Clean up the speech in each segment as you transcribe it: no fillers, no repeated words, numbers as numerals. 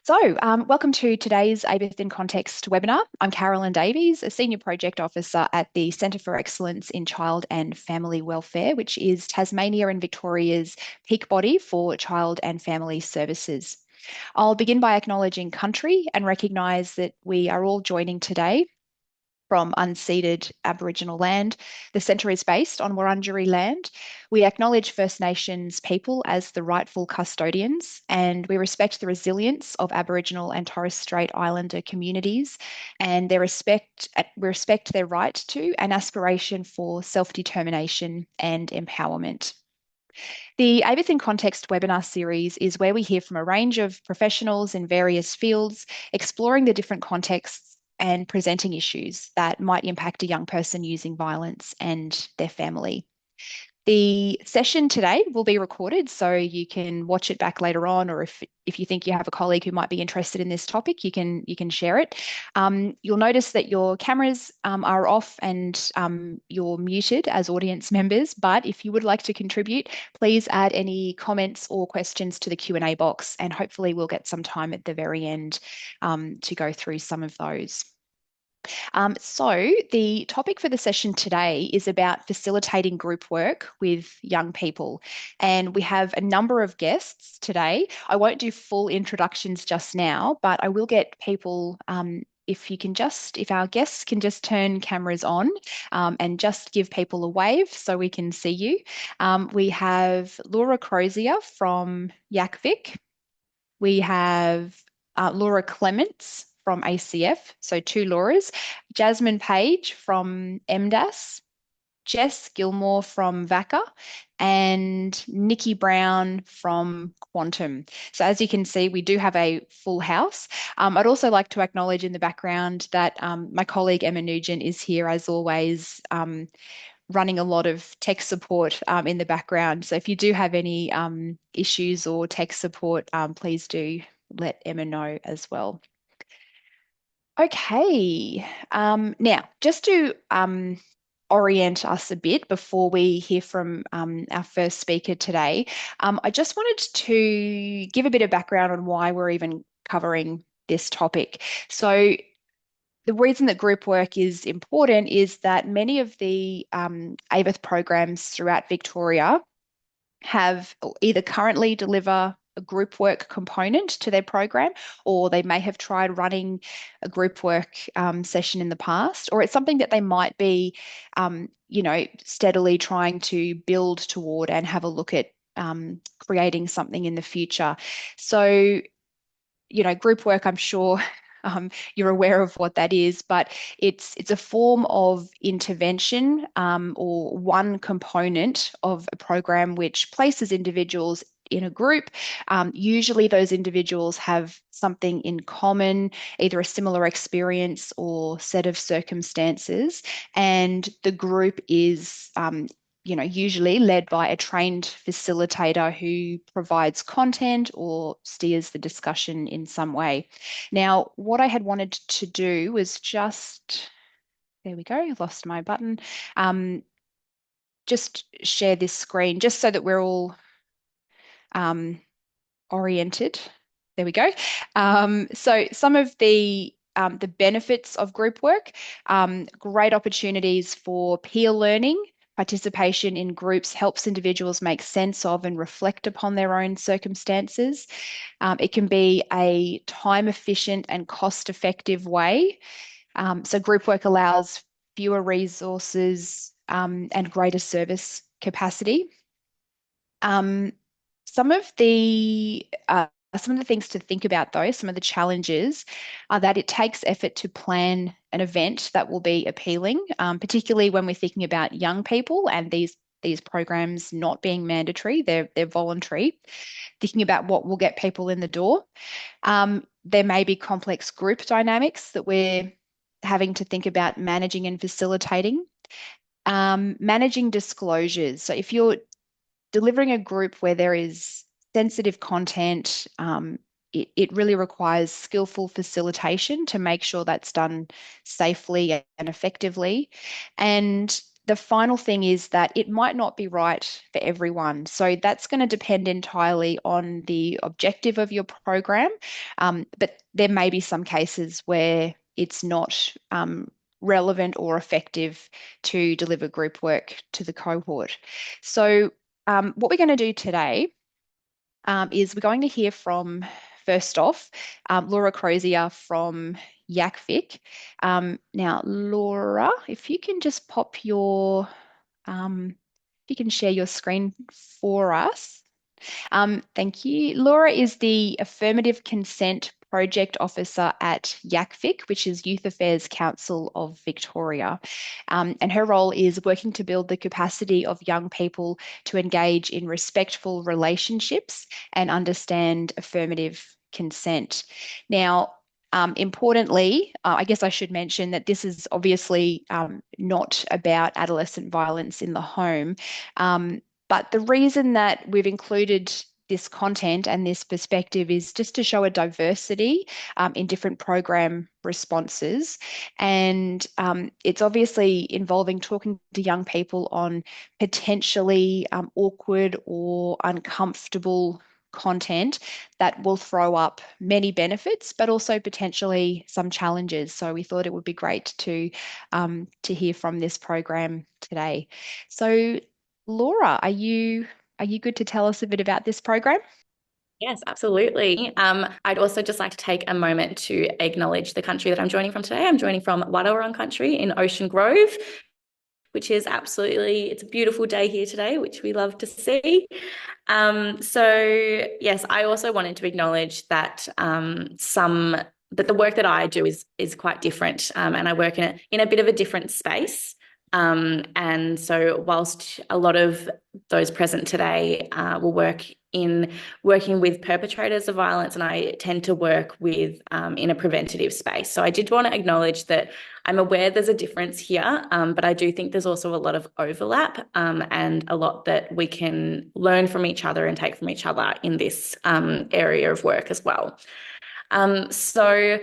Welcome to today's AVITH in Context webinar. I'm Carolyn Davies, a Senior Project Officer at the Centre for Excellence in Child and Family Welfare, which is Tasmania and Victoria's peak body for child and family services. I'll begin by acknowledging country and recognise that we are all joining today from unceded Aboriginal land. The centre is based on Wurundjeri land. We acknowledge First Nations people as the rightful custodians, and we respect the resilience of Aboriginal and Torres Strait Islander communities and we respect their right to and aspiration for self-determination and empowerment. The AVITH in Context webinar series is where we hear from a range of professionals in various fields, exploring the different contexts and presenting issues that might impact a young person using violence and their family. The session today will be recorded, so you can watch it back later on, or if you think you have a colleague who might be interested in this topic, you can share it. You'll notice that your cameras are off and you're muted as audience members, but if you would like to contribute, please add any comments or questions to the Q&A box, and hopefully we'll get some time at the very end to go through some of those. So the topic for the session today is about facilitating group work with young people. And we have a number of guests today. I won't do full introductions just now, but I will get people, if our guests can just turn cameras on and just give people a wave so we can see you. We have Laura Crozier from YACVIC. We have Laura Clements from ACF, so two Lauras, Jasmine Page from MDAS, Jess Gilmore from VACA, and Nikki Brown from Quantum. So as you can see, we do have a full house. I'd also like to acknowledge in the background that my colleague Emma Nugent is here as always, running a lot of tech support in the background. So if you do have any issues or tech support, please do let Emma know as well. Okay, now just to orient us a bit before we hear from our first speaker today, I just wanted to give a bit of background on why we're even covering this topic. So the reason that group work is important is that many of the AVITH programs throughout Victoria have either currently deliver a group work component to their program, or they may have tried running a group work session in the past, or it's something that they might be, steadily trying to build toward and have a look at creating something in the future. So, group work, I'm sure you're aware of what that is, but it's a form of intervention or one component of a program which places individuals in a group. Usually those individuals have something in common, either a similar experience or set of circumstances, and the group is usually led by a trained facilitator who provides content or steers the discussion in some way. Now, what I had wanted to do was there we go, lost my button, just share this screen just so that we're all oriented. There we go. So some of the benefits of group work, great opportunities for peer learning. Participation in groups helps individuals make sense of and reflect upon their own circumstances. It can be a time-efficient and cost-effective way. So group work allows fewer resources and greater service capacity. Some of the things to think about, though, some of the challenges are that it takes effort to plan an event that will be appealing, particularly when we're thinking about young people and these programs not being mandatory, they're voluntary. Thinking about what will get people in the door. There may be complex group dynamics that we're having to think about managing and facilitating. Managing disclosures. So if you're delivering a group where there is sensitive content, it really requires skillful facilitation to make sure that's done safely and effectively. And the final thing is that it might not be right for everyone. So that's going to depend entirely on the objective of your program. But there may be some cases where it's not relevant or effective to deliver group work to the cohort. So what we're going to do today is we're going to hear from, first off, Laura Crozier from YACVIC. Now, Laura, if you can just pop your, if you can share your screen for us. Thank you. Laura is the Affirmative Consent Project Officer at YACVIC, which is Youth Affairs Council of Victoria. And her role is working to build the capacity of young people to engage in respectful relationships and understand affirmative consent. Now, importantly, I guess I should mention that this is obviously not about adolescent violence in the home. But the reason that we've included this content and this perspective is just to show a diversity in different program responses. And it's obviously involving talking to young people on potentially awkward or uncomfortable content that will throw up many benefits, but also potentially some challenges. So we thought it would be great to hear from this program today. So Laura, are you good to tell us a bit about this program? Yes, absolutely. I'd also just like to take a moment to acknowledge the country that I'm joining from today. I'm joining from Wadawurrung country in Ocean Grove, which is it's a beautiful day here today, which we love to see. So yes, I also wanted to acknowledge that that the work that I do is quite different, and I work in a bit of a different space. And so whilst a lot of those present today will work in working with perpetrators of violence, and I tend to work with in a preventative space. So I did want to acknowledge that I'm aware there's a difference here, but I do think there's also a lot of overlap and a lot that we can learn from each other and take from each other in this area of work as well. So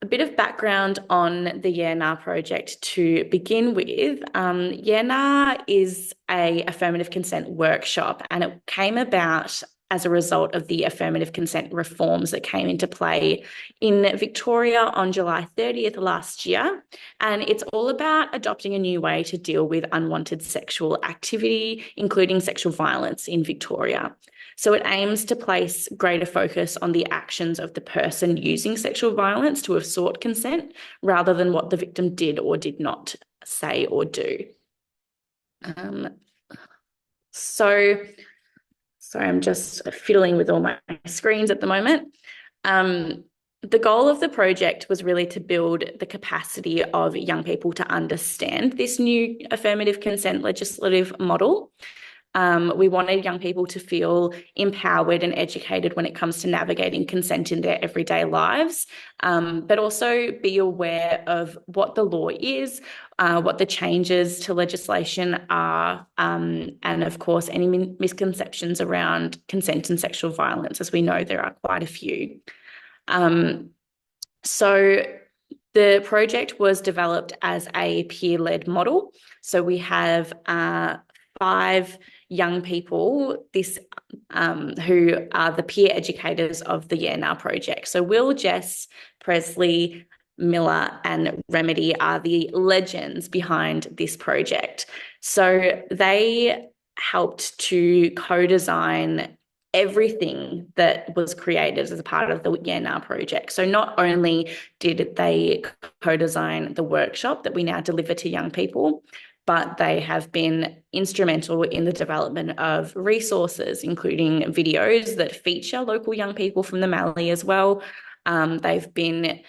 a bit of background on the YERNA project to begin with. YERNA is a affirmative consent workshop, and it came about as a result of the affirmative consent reforms that came into play in Victoria on July 30th last year. And it's all about adopting a new way to deal with unwanted sexual activity, including sexual violence in Victoria. So it aims to place greater focus on the actions of the person using sexual violence to have sought consent rather than what the victim did or did not say or do. So sorry, I'm just fiddling with all my screens at the moment. The goal of the project was really to build the capacity of young people to understand this new affirmative consent legislative model. We wanted young people to feel empowered and educated when it comes to navigating consent in their everyday lives, but also be aware of what the law is, what the changes to legislation are, and of course, any misconceptions around consent and sexual violence, as we know there are quite a few. So the project was developed as a peer-led model. So we have 5 young people who are the peer educators of the YERNA project. So Will, Jess, Presley, Miller and Remedy are the legends behind this project. So they helped to co-design everything that was created as a part of the YERNA project. So not only did they co-design the workshop that we now deliver to young people, but they have been instrumental in the development of resources, including videos that feature local young people from the Mallee as well. They've been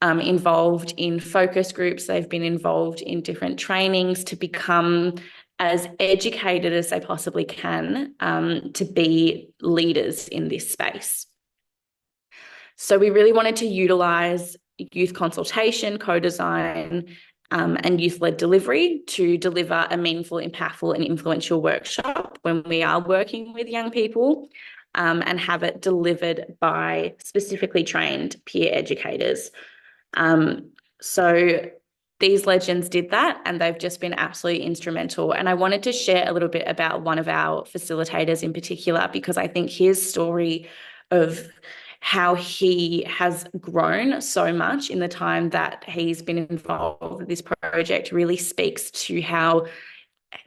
involved in focus groups. They've been involved in different trainings to become as educated as they possibly can to be leaders in this space. So we really wanted to utilise youth consultation, co-design, and youth-led delivery to deliver a meaningful, impactful and influential workshop when we are working with young people, and have it delivered by specifically trained peer educators. So these legends did that, and they've just been absolutely instrumental. And I wanted to share a little bit about one of our facilitators in particular, because I think his story of how he has grown so much in the time that he's been involved with this project really speaks to how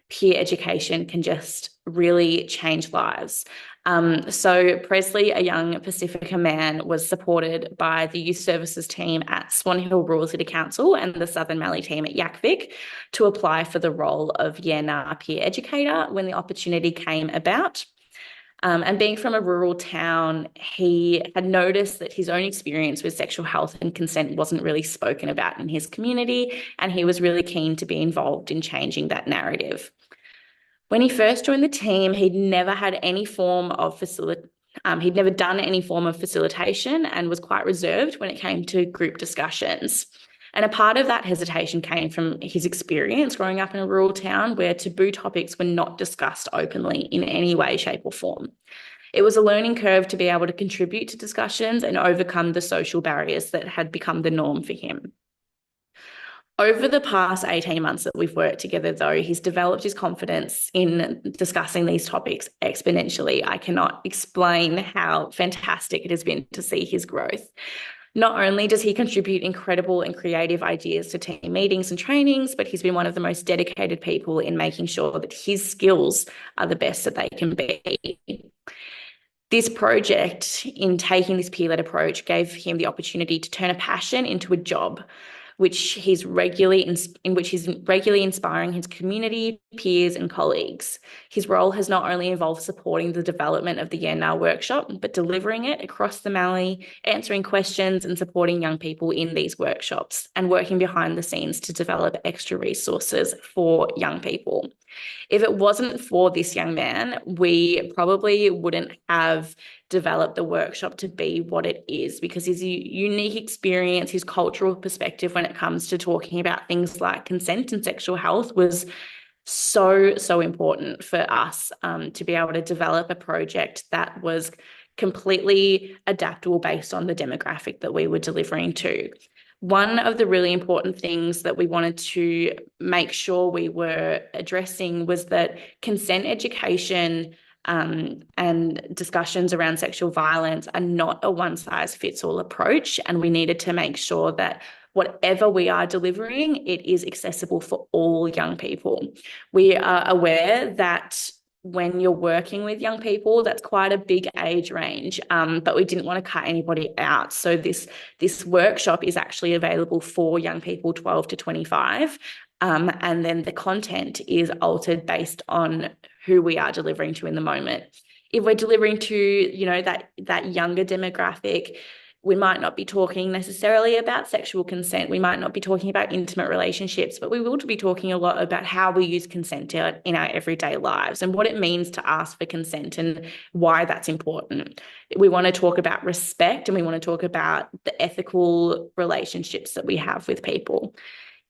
peer education can just really change lives. So Presley, a young Pacifica man, was supported by the youth services team at Swan Hill Rural City Council and the Southern Mallee team at AVITH to apply for the role of Yenna peer educator when the opportunity came about. And being from a rural town, he had noticed that his own experience with sexual health and consent wasn't really spoken about in his community, and he was really keen to be involved in changing that narrative. When he first joined the team, he'd never had any form of he'd never done any form of facilitation and was quite reserved when it came to group discussions. And a part of that hesitation came from his experience growing up in a rural town where taboo topics were not discussed openly in any way, shape, or form. It was a learning curve to be able to contribute to discussions and overcome the social barriers that had become the norm for him. Over the past 18 months that we've worked together, though, he's developed his confidence in discussing these topics exponentially. I cannot explain how fantastic it has been to see his growth. Not only does he contribute incredible and creative ideas to team meetings and trainings, but he's been one of the most dedicated people in making sure that his skills are the best that they can be. This project, in taking this peer-led approach, gave him the opportunity to turn a passion into a job, in which he's regularly inspiring his community, peers, and colleagues. His role has not only involved supporting the development of the Yenna workshop, but delivering it across the Mallee, answering questions and supporting young people in these workshops, and working behind the scenes to develop extra resources for young people. If it wasn't for this young man, we probably wouldn't have developed the workshop to be what it is, because his unique experience, his cultural perspective when it comes to talking about things like consent and sexual health was so important for us to be able to develop a project that was completely adaptable based on the demographic that we were delivering to. One of the really important things that we wanted to make sure we were addressing was that consent education and discussions around sexual violence are not a one-size-fits-all approach, and we needed to make sure that whatever we are delivering, it is accessible for all young people. We are aware that when you're working with young people, that's quite a big age range, but we didn't want to cut anybody out. So this workshop is actually available for young people 12 to 25, and then the content is altered based on who we are delivering to in the moment. If we're delivering to, that younger demographic, we might not be talking necessarily about sexual consent. We might not be talking about intimate relationships, but we will be talking a lot about how we use consent in our everyday lives and what it means to ask for consent and why that's important. We want to talk about respect, and we want to talk about the ethical relationships that we have with people.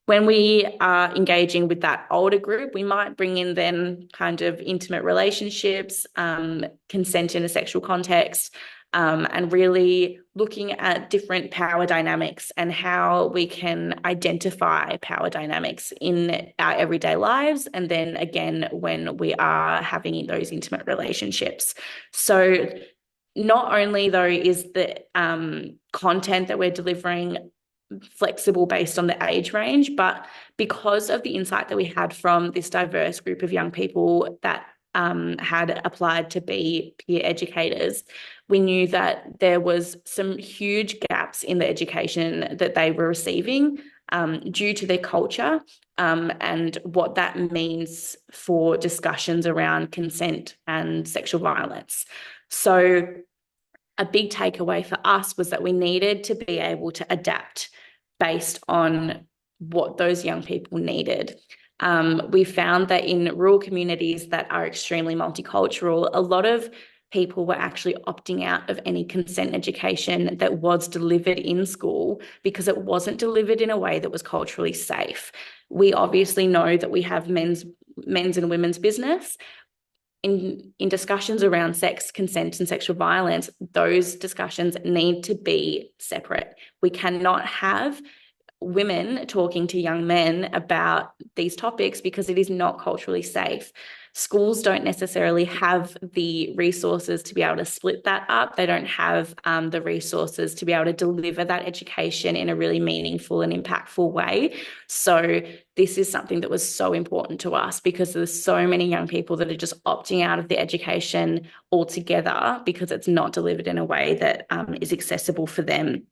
When we are engaging with that older group, we might bring in then kind of intimate relationships, consent in a sexual context, and really looking at different power dynamics and how we can identify power dynamics in our everyday lives, and then again when we are having those intimate relationships. So not only though is the content that we're delivering flexible based on the age range, but because of the insight that we had from this diverse group of young people that had applied to be peer educators, we knew that there was some huge gaps in the education that they were receiving due to their culture and what that means for discussions around consent and sexual violence. So a big takeaway for us was that we needed to be able to adapt based on what those young people needed. We found that in rural communities that are extremely multicultural, a lot of people were actually opting out of any consent education that was delivered in school because it wasn't delivered in a way that was culturally safe. We obviously know that we have men's and women's business. In discussions around sex, consent, and sexual violence, those discussions need to be separate. We cannot have women talking to young men about these topics because it is not culturally safe. Schools don't necessarily have the resources to be able to split that up. They don't have the resources to be able to deliver that education in a really meaningful and impactful way. So this is something that was so important to us because there's so many young people that are just opting out of the education altogether because it's not delivered in a way that is accessible for them.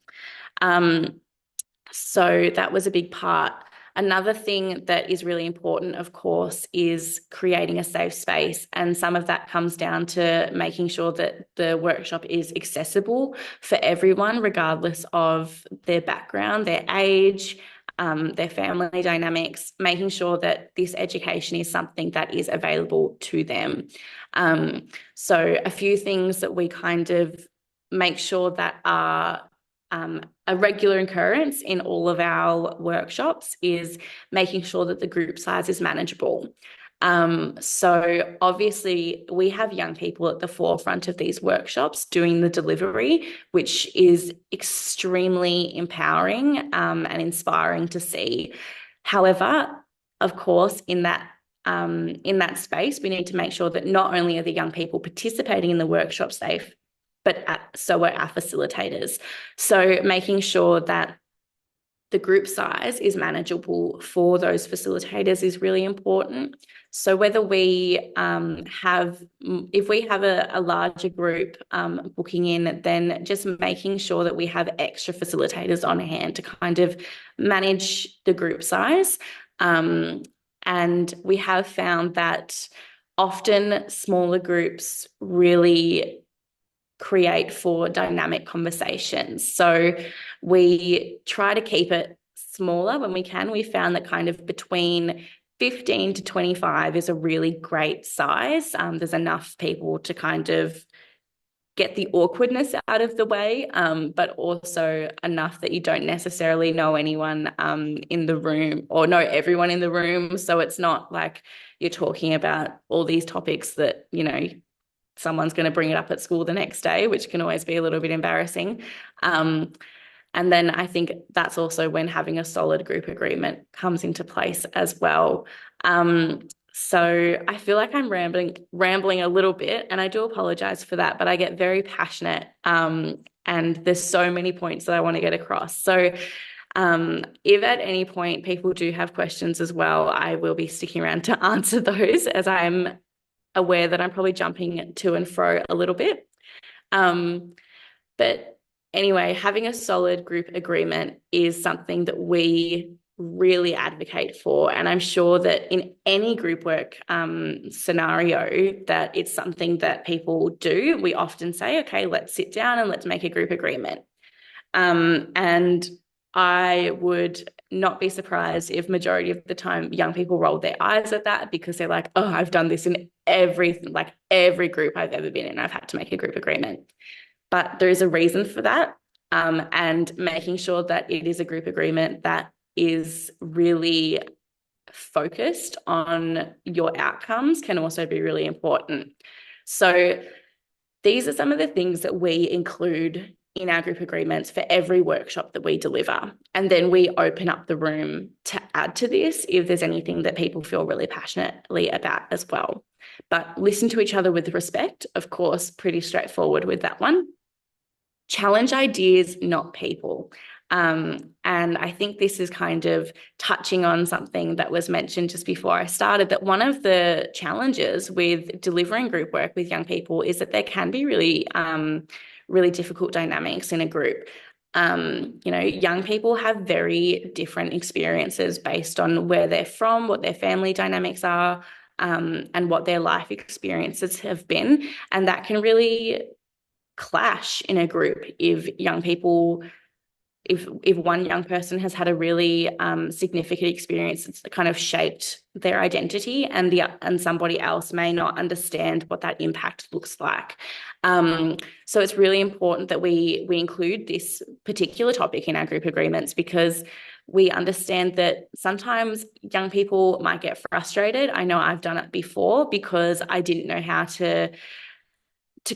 So that was a big part. Another thing that is really important, of course, is creating a safe space. And some of that comes down to making sure that the workshop is accessible for everyone, regardless of their background, their age, their family dynamics, making sure that this education is something that is available to them. So a few things that we kind of make sure that are a regular occurrence in all of our workshops is making sure that the group size is manageable. So obviously we have young people at the forefront of these workshops doing the delivery, which is extremely empowering and inspiring to see. However, of course, in that space, we need to make sure that not only are the young people participating in the workshop safe, but so are our facilitators. So making sure that the group size is manageable for those facilitators is really important. So whether we if we have a larger group booking in, then just making sure that we have extra facilitators on hand to kind of manage the group size. And we have found that often smaller groups really create for dynamic conversations. So we try to keep it smaller when we can. We found that kind of between 15 to 25 is a really great size. There's enough people to kind of get the awkwardness out of the way, but also enough that you don't necessarily know anyone in the room or know everyone in the room. So it's not like you're talking about all these topics that, you know, someone's going to bring it up at school the next day, which can always be a little bit embarrassing. And then I think that's also when having a solid group agreement comes into place as well. So I feel like I'm rambling a little bit, and I do apologize for that, but I get very passionate and there's so many points that I want to get across. So if at any point people do have questions as well, I will be sticking around to answer those, as I'm aware that I'm probably jumping to and fro a little bit. But anyway, having a solid group agreement is something that we really advocate for. And I'm sure that in any group work scenario that it's something that people do. We often say, okay, let's sit down and let's make a group agreement. And I would not be surprised if majority of the time young people roll their eyes at that because they're like, oh, I've done this in every group I've ever been in. I've had to make a group agreement. But there is a reason for that. And making sure that it is a group agreement that is really focused on your outcomes can also be really important. So these are some of the things that we include in our group agreements for every workshop that we deliver. And then we open up the room to add to this if there's anything that people feel really passionately about as well. But listen to each other with respect, of course, pretty straightforward with that one. Challenge ideas, not people. And I think this is kind of touching on something that was mentioned just before I started, that one of the challenges with delivering group work with young people is that there can be really, really difficult dynamics in a group. You know, young people have very different experiences based on where they're from, what their family dynamics are, and what their life experiences have been. And that can really clash in a group if one young person has had a really significant experience that's kind of shaped their identity, and somebody else may not understand what that impact looks like. So it's really important that we include this particular topic in our group agreements, because we understand that sometimes young people might get frustrated. I know I've done it before because I didn't know how to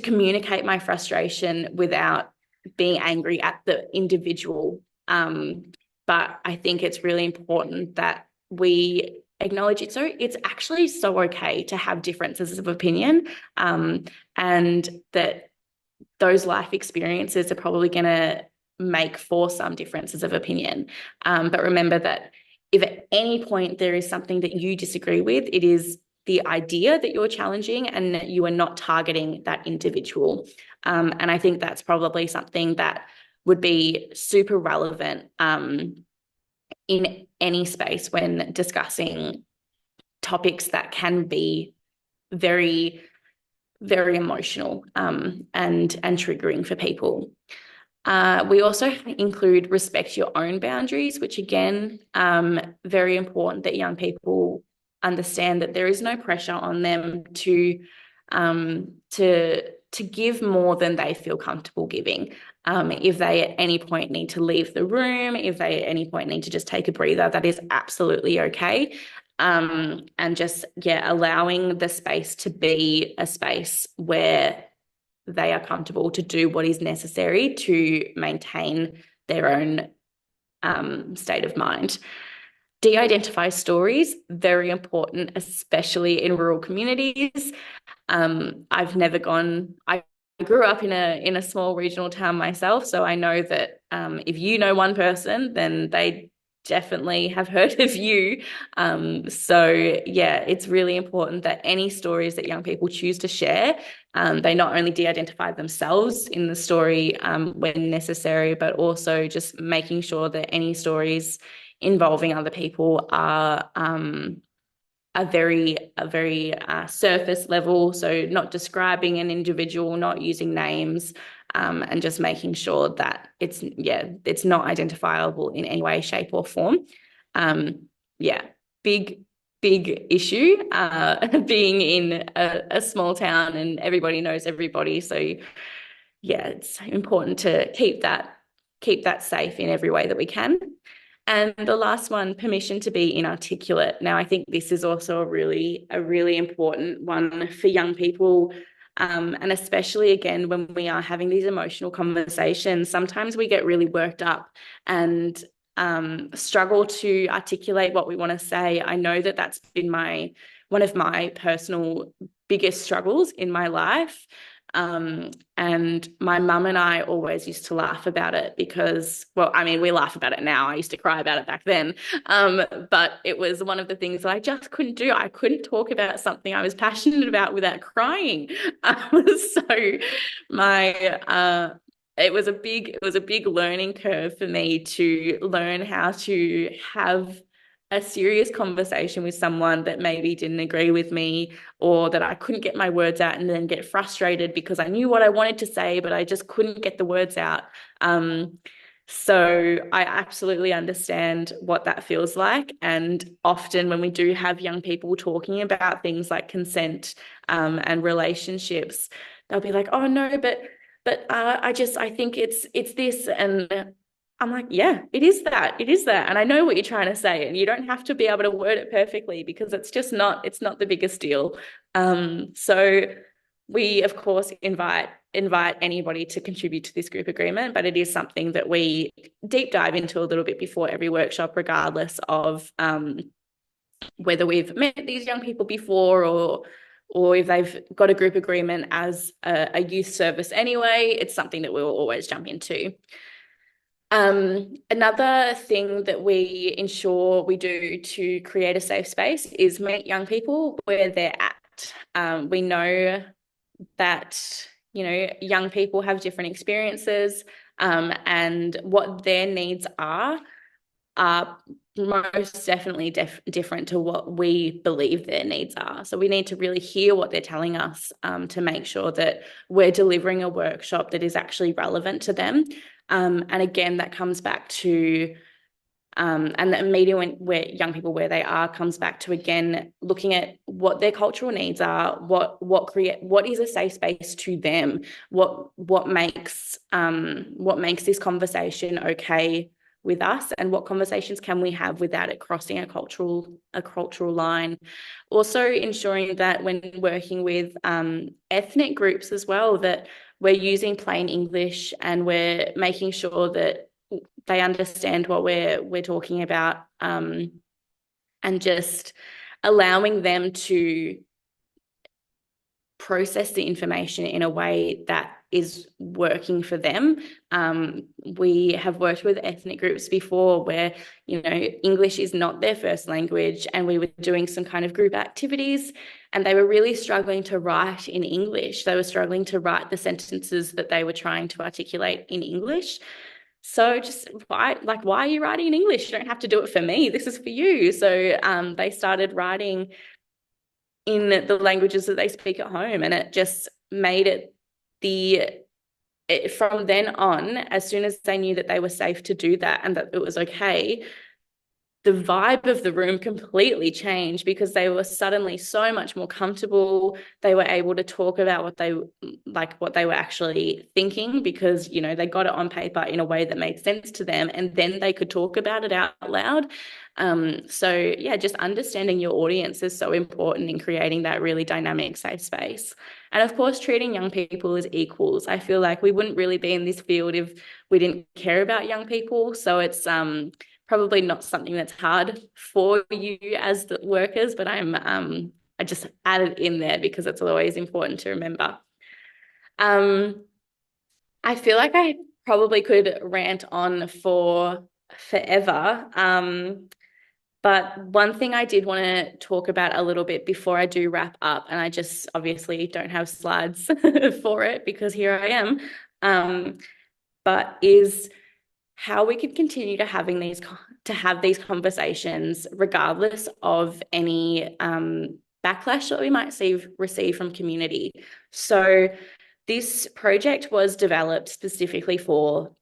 communicate my frustration without being angry at the individual. But but I think it's really important that we acknowledge it. So it's actually so okay to have differences of opinion, and that those life experiences are probably going to make for some differences of opinion. But remember that if at any point there is something that you disagree with, it is the idea that you're challenging and that you are not targeting that individual. And I think that's probably something that would be super relevant in any space when discussing topics that can be very, very emotional and triggering for people. We also include respect your own boundaries, which again, very important that young people understand that there is no pressure on them to give more than they feel comfortable giving. If they at any point need to leave the room, if they at any point need to just take a breather, that is absolutely okay. And just, allowing the space to be a space where they are comfortable to do what is necessary to maintain their own state of mind. De-identify stories, very important, especially in rural communities. I grew up in a small regional town myself, so I know that if you know one person, then they definitely have heard of you. It's really important that any stories that young people choose to share, they not only de-identify themselves in the story when necessary, but also just making sure that any stories involving other people are a very surface level, so not describing an individual, not using names, and just making sure that it's not identifiable in any way, shape, or form. Big issue being in a small town and everybody knows everybody. So it's important to keep that safe in every way that we can. And the last one, permission to be inarticulate. Now, I think this is also a really important one for young people. And especially, again, when we are having these emotional conversations, sometimes we get really worked up and struggle to articulate what we want to say. I know that that's been one of my personal biggest struggles in my life. And my mum and I always used to laugh about it because, we laugh about it now. I used to cry about it back then. But it was one of the things that I just couldn't do. I couldn't talk about something I was passionate about without crying. It was a big learning curve for me to learn how to have a serious conversation with someone that maybe didn't agree with me, or that I couldn't get my words out, and then get frustrated because I knew what I wanted to say, but I just couldn't get the words out. So I absolutely understand what that feels like. And often when we do have young people talking about things like consent and relationships, they'll be like, oh no, but I think it's this. And I'm like, yeah, it is that. And I know what you're trying to say, and you don't have to be able to word it perfectly because it's not the biggest deal. So we, of course, invite anybody to contribute to this group agreement, but it is something that we deep dive into a little bit before every workshop, regardless of whether we've met these young people before or if they've got a group agreement as a youth service anyway. It's something that we will always jump into. Another thing that we ensure we do to create a safe space is meet young people where they're at. We know that, young people have different experiences, and what their needs are most definitely different to what we believe their needs are. So we need to really hear what they're telling us to make sure that we're delivering a workshop that is actually relevant to them. And again, that comes back to and the meeting where young people where they are comes back to, again, looking at what their cultural needs are, what is a safe space to them, what makes this conversation okay with us, and what conversations can we have without it crossing a cultural line. Also ensuring that when working with ethnic groups as well, that we're using plain English and we're making sure that they understand what we're talking about, and just allowing them to process the information in a way that is working for them. We have worked with ethnic groups before where, English is not their first language, and we were doing some kind of group activities, and they were really struggling to write in English. They were struggling to write the sentences that they were trying to articulate in English. So just why are you writing in English? You don't have to do it for me. This is for you. So they started writing in the languages that they speak at home, and it just made from then on, as soon as they knew that they were safe to do that and that it was okay, the vibe of the room completely changed, because they were suddenly so much more comfortable. They were able to talk about what they were actually thinking, because, they got it on paper in a way that made sense to them, and then they could talk about it out loud. So yeah, just understanding your audience is so important in creating that really dynamic, safe space. And of course, treating young people as equals. I feel like we wouldn't really be in this field if we didn't care about young people. So it's probably not something that's hard for you as the workers, but I just added in there because it's always important to remember. I feel like I probably could rant on for forever. But one thing I did want to talk about a little bit before I do wrap up, and I just obviously don't have slides for it because here I am, but is how we could continue to have these conversations regardless of any backlash that we might receive from community. So this project was developed specifically for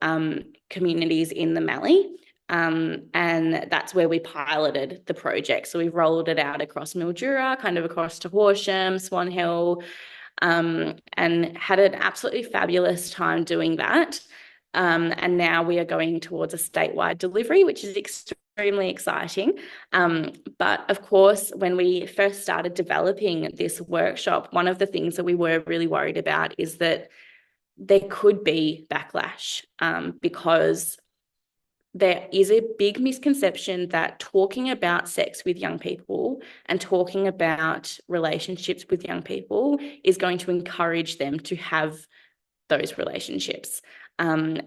communities in the Mallee, and that's where we piloted the project. So we've rolled it out across Mildura, kind of across to Horsham, Swan Hill, and had an absolutely fabulous time doing that. And now we are going towards a statewide delivery, which is extremely exciting. But of course, when we first started developing this workshop, one of the things that we were really worried about is that there could be backlash, because there is a big misconception that talking about sex with young people and talking about relationships with young people is going to encourage them to have those relationships. And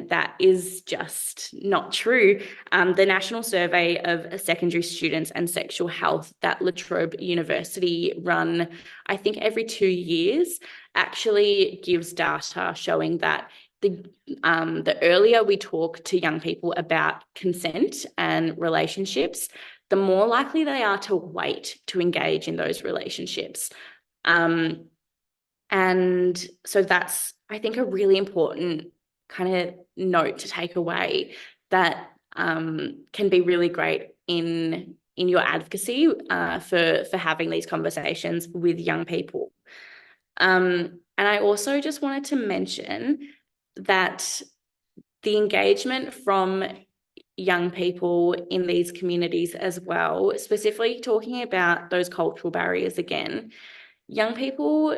that is just not true. The National Survey of Secondary Students and Sexual Health that La Trobe University run, I think every 2 years, actually gives data showing that the earlier we talk to young people about consent and relationships, the more likely they are to wait to engage in those relationships. And so that's, I think, a really important kind of note to take away that can be really great in your advocacy for having these conversations with young people. And I also just wanted to mention that the engagement from young people in these communities as well, specifically talking about those cultural barriers again, young people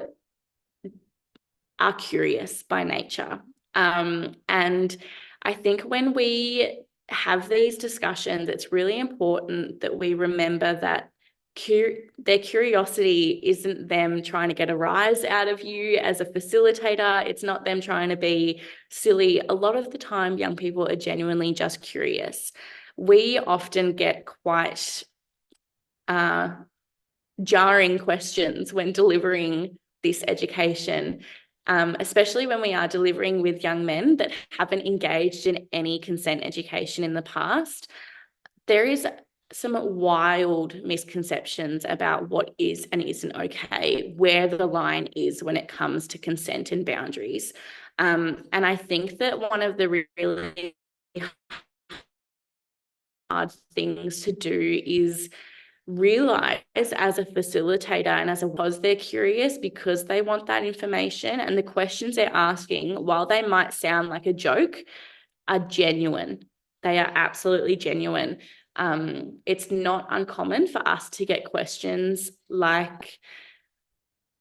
are curious by nature. And I think when we have these discussions, it's really important that we remember that their curiosity isn't them trying to get a rise out of you as a facilitator. It's not them trying to be silly. A lot of the time, young people are genuinely just curious. We often get quite jarring questions when delivering this education, especially when we are delivering with young men that haven't engaged in any consent education in the past. There is some wild misconceptions about what is and isn't okay, where the line is when it comes to consent and boundaries. And I think that one of the really hard things to do is realize as a facilitator and because they're curious, because they want that information, and the questions they're asking, while they might sound like a joke, are genuine. They are absolutely genuine. It's not uncommon for us to get questions like,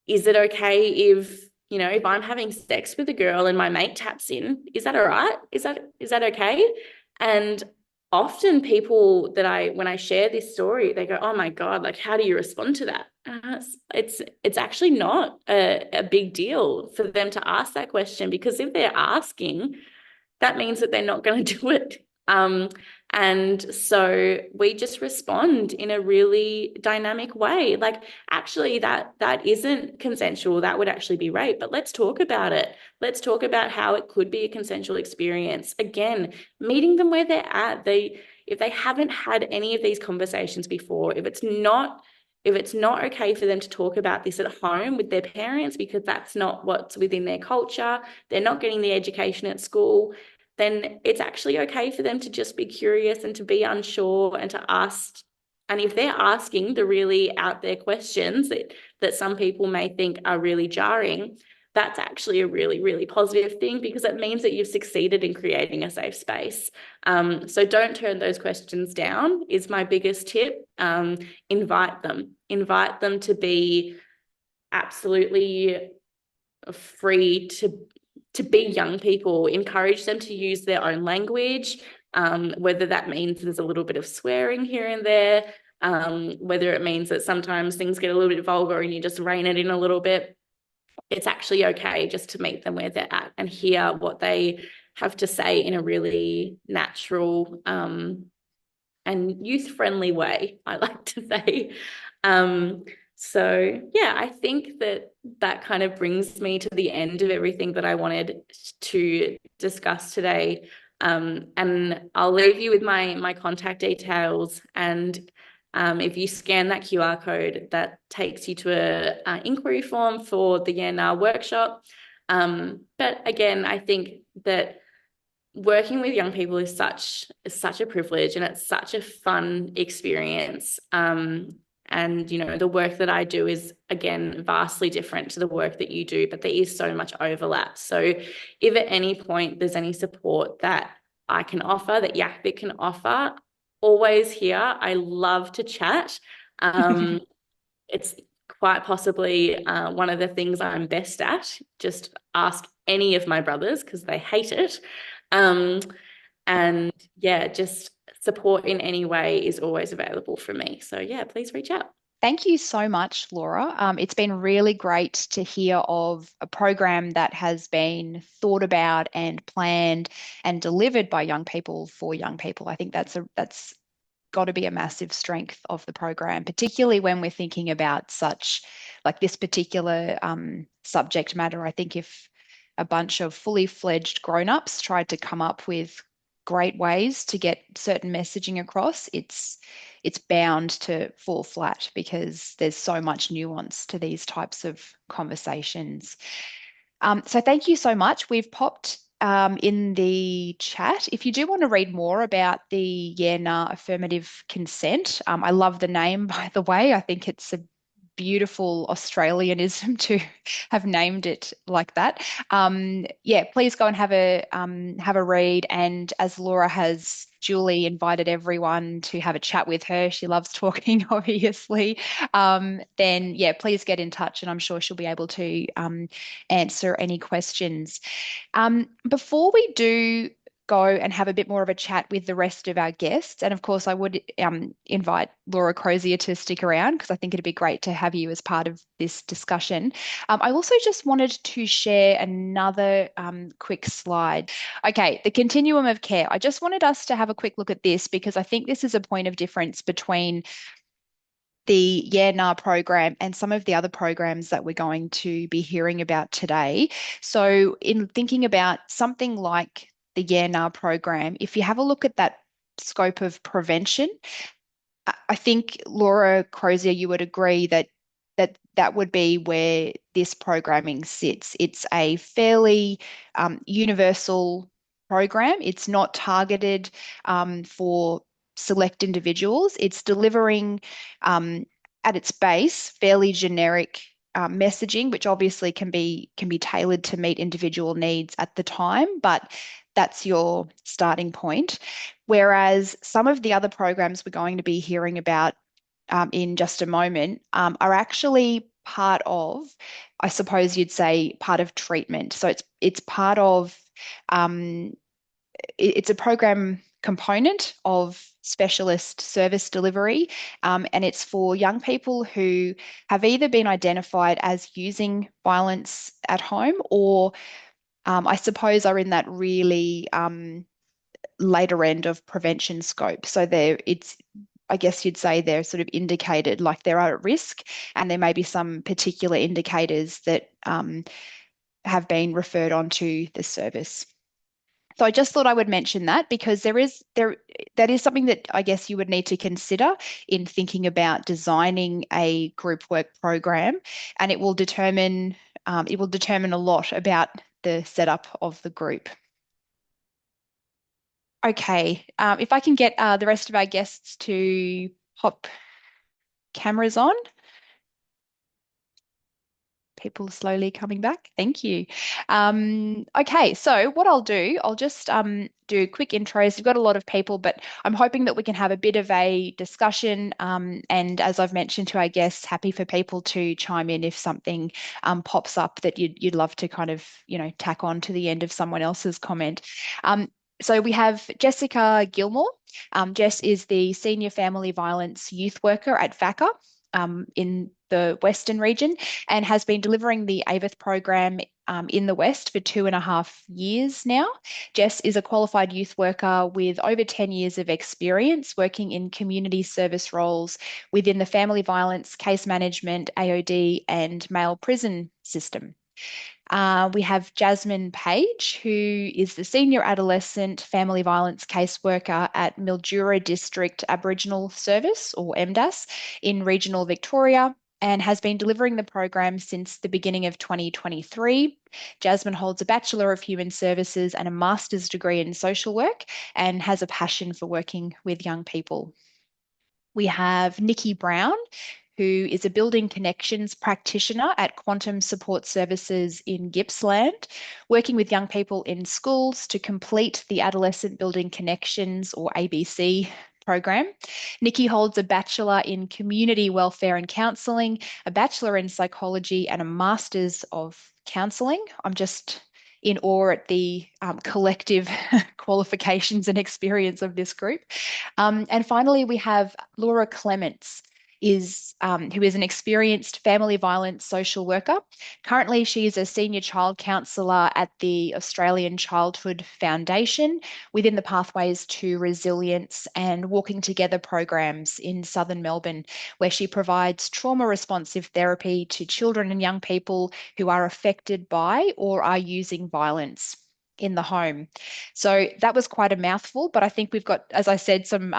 is it okay if if I'm having sex with a girl and my mate taps in, is that all right? Is that okay? And often people when I share this story, they go, "Oh my God, like how do you respond to that?" It's actually not a big deal for them to ask that question, because if they're asking, that means that they're not going to do it. And so we just respond in a really dynamic way. Like, actually, that isn't consensual. That would actually be rape. But let's talk about it. Let's talk about how it could be a consensual experience. Again, meeting them where they're at. If they haven't had any of these conversations before, if it's not okay for them to talk about this at home with their parents because that's not what's within their culture, they're not getting the education at school, then it's actually okay for them to just be curious and to be unsure and to ask. And if they're asking the really out there questions that some people may think are really jarring, that's actually a really, really positive thing, because it means that you've succeeded in creating a safe space. So don't turn those questions down, is my biggest tip. Invite them to be absolutely free to be young people. Encourage them to use their own language, whether that means there's a little bit of swearing here and there, whether it means that sometimes things get a little bit vulgar and you just rein it in a little bit. It's actually okay just to meet them where they're at and hear what they have to say in a really natural and youth-friendly way, I like to say. So yeah, I think that kind of brings me to the end of everything that I wanted to discuss today. And I'll leave you with my contact details. And if you scan that QR code, that takes you to a inquiry form for the YENA workshop. But again, I think that working with young people is such a privilege, and it's such a fun experience. And the work that I do is, again, vastly different to the work that you do, but there is so much overlap. So if at any point there's any support that I can offer, that YACVIT can offer, always here. I love to chat. It's quite possibly one of the things I'm best at. Just ask any of my brothers because they hate it. Um, and yeah, just support in any way is always available for me. So yeah, please reach out. Thank you so much, Laura. It's been really great to hear of a program that has been thought about and planned and delivered by young people for young people. I think that's got to be a massive strength of the program, particularly when we're thinking about such like this particular subject matter. I think if a bunch of fully fledged grown-ups tried to come up with great ways to get certain messaging across, it's bound to fall flat because there's so much nuance to these types of conversations. So thank you so much. We've popped in the chat. If you do want to read more about the Yeah Nah affirmative consent, I love the name, by the way. I think it's a beautiful Australianism to have named it like that. Yeah, please go and have a read. And as Laura has duly invited everyone to have a chat with her, she loves talking, obviously. Then yeah, please get in touch, and I'm sure she'll be able to answer any questions. Before we do go and have a bit more of a chat with the rest of our guests, and of course, I would invite Laura Crozier to stick around because I think it'd be great to have you as part of this discussion. I also just wanted to share another quick slide. Okay, the continuum of care. I just wanted us to have a quick look at this because I think this is a point of difference between the Yeah Nah program and some of the other programs that we're going to be hearing about today. So, in thinking about something like the Yeah Nah program, if you have a look at that scope of prevention, I think Laura Crozier, you would agree that that would be where this programming sits. It's a fairly universal program. It's not targeted for select individuals. It's delivering at its base fairly generic messaging, which obviously can be tailored to meet individual needs at the time, but that's your starting point. Whereas some of the other programs we're going to be hearing about in just a moment are actually part of, I suppose you'd say, part of treatment. So it's part of um, it's a program component of specialist service delivery, and it's for young people who have either been identified as using violence at home or I suppose are in that really later end of prevention scope. So I guess you'd say they're sort of indicated like they're at risk, and there may be some particular indicators that have been referred onto the service. So I just thought I would mention that because that is something that I guess you would need to consider in thinking about designing a group work program, and it will determine a lot about the setup of the group. Okay, if I can get the rest of our guests to pop cameras on. People slowly coming back. Thank you. Okay, so what I'll just do quick intros. We've got a lot of people, but I'm hoping that we can have a bit of a discussion. And as I've mentioned to our guests, happy for people to chime in if something pops up that you'd love to kind of, tack on to the end of someone else's comment. Um, so we have Jessica Gilmore. Jess is the Senior Family Violence Youth Worker at VACA in the Western region and has been delivering the AVITH program in the West for 2.5 years now. Jess is a qualified youth worker with over 10 years of experience working in community service roles within the family violence, case management, AOD, and male prison system. We have Jasmine Page, who is the Senior Adolescent Family Violence Caseworker at Mildura District Aboriginal Service, or MDAS, in regional Victoria, and has been delivering the program since the beginning of 2023. Jasmine holds a Bachelor of Human Services and a Master's degree in social work and has a passion for working with young people. We have Nikki Brown, who is a building connections practitioner at Quantum Support Services in Gippsland, working with young people in schools to complete the Adolescent Building Connections, or ABC, program. Nikki holds a Bachelor in Community Welfare and Counselling, a Bachelor in Psychology, and a Master's of Counselling. I'm just in awe at the collective qualifications and experience of this group. And finally, we have Laura Clements, who is an experienced family violence social worker. Currently, she is a senior child counsellor at the Australian Childhood Foundation within the Pathways to Resilience and Walking Together programs in southern Melbourne, where she provides trauma responsive therapy to children and young people who are affected by or are using violence in the home. So that was quite a mouthful, but I think we've got, as I said, some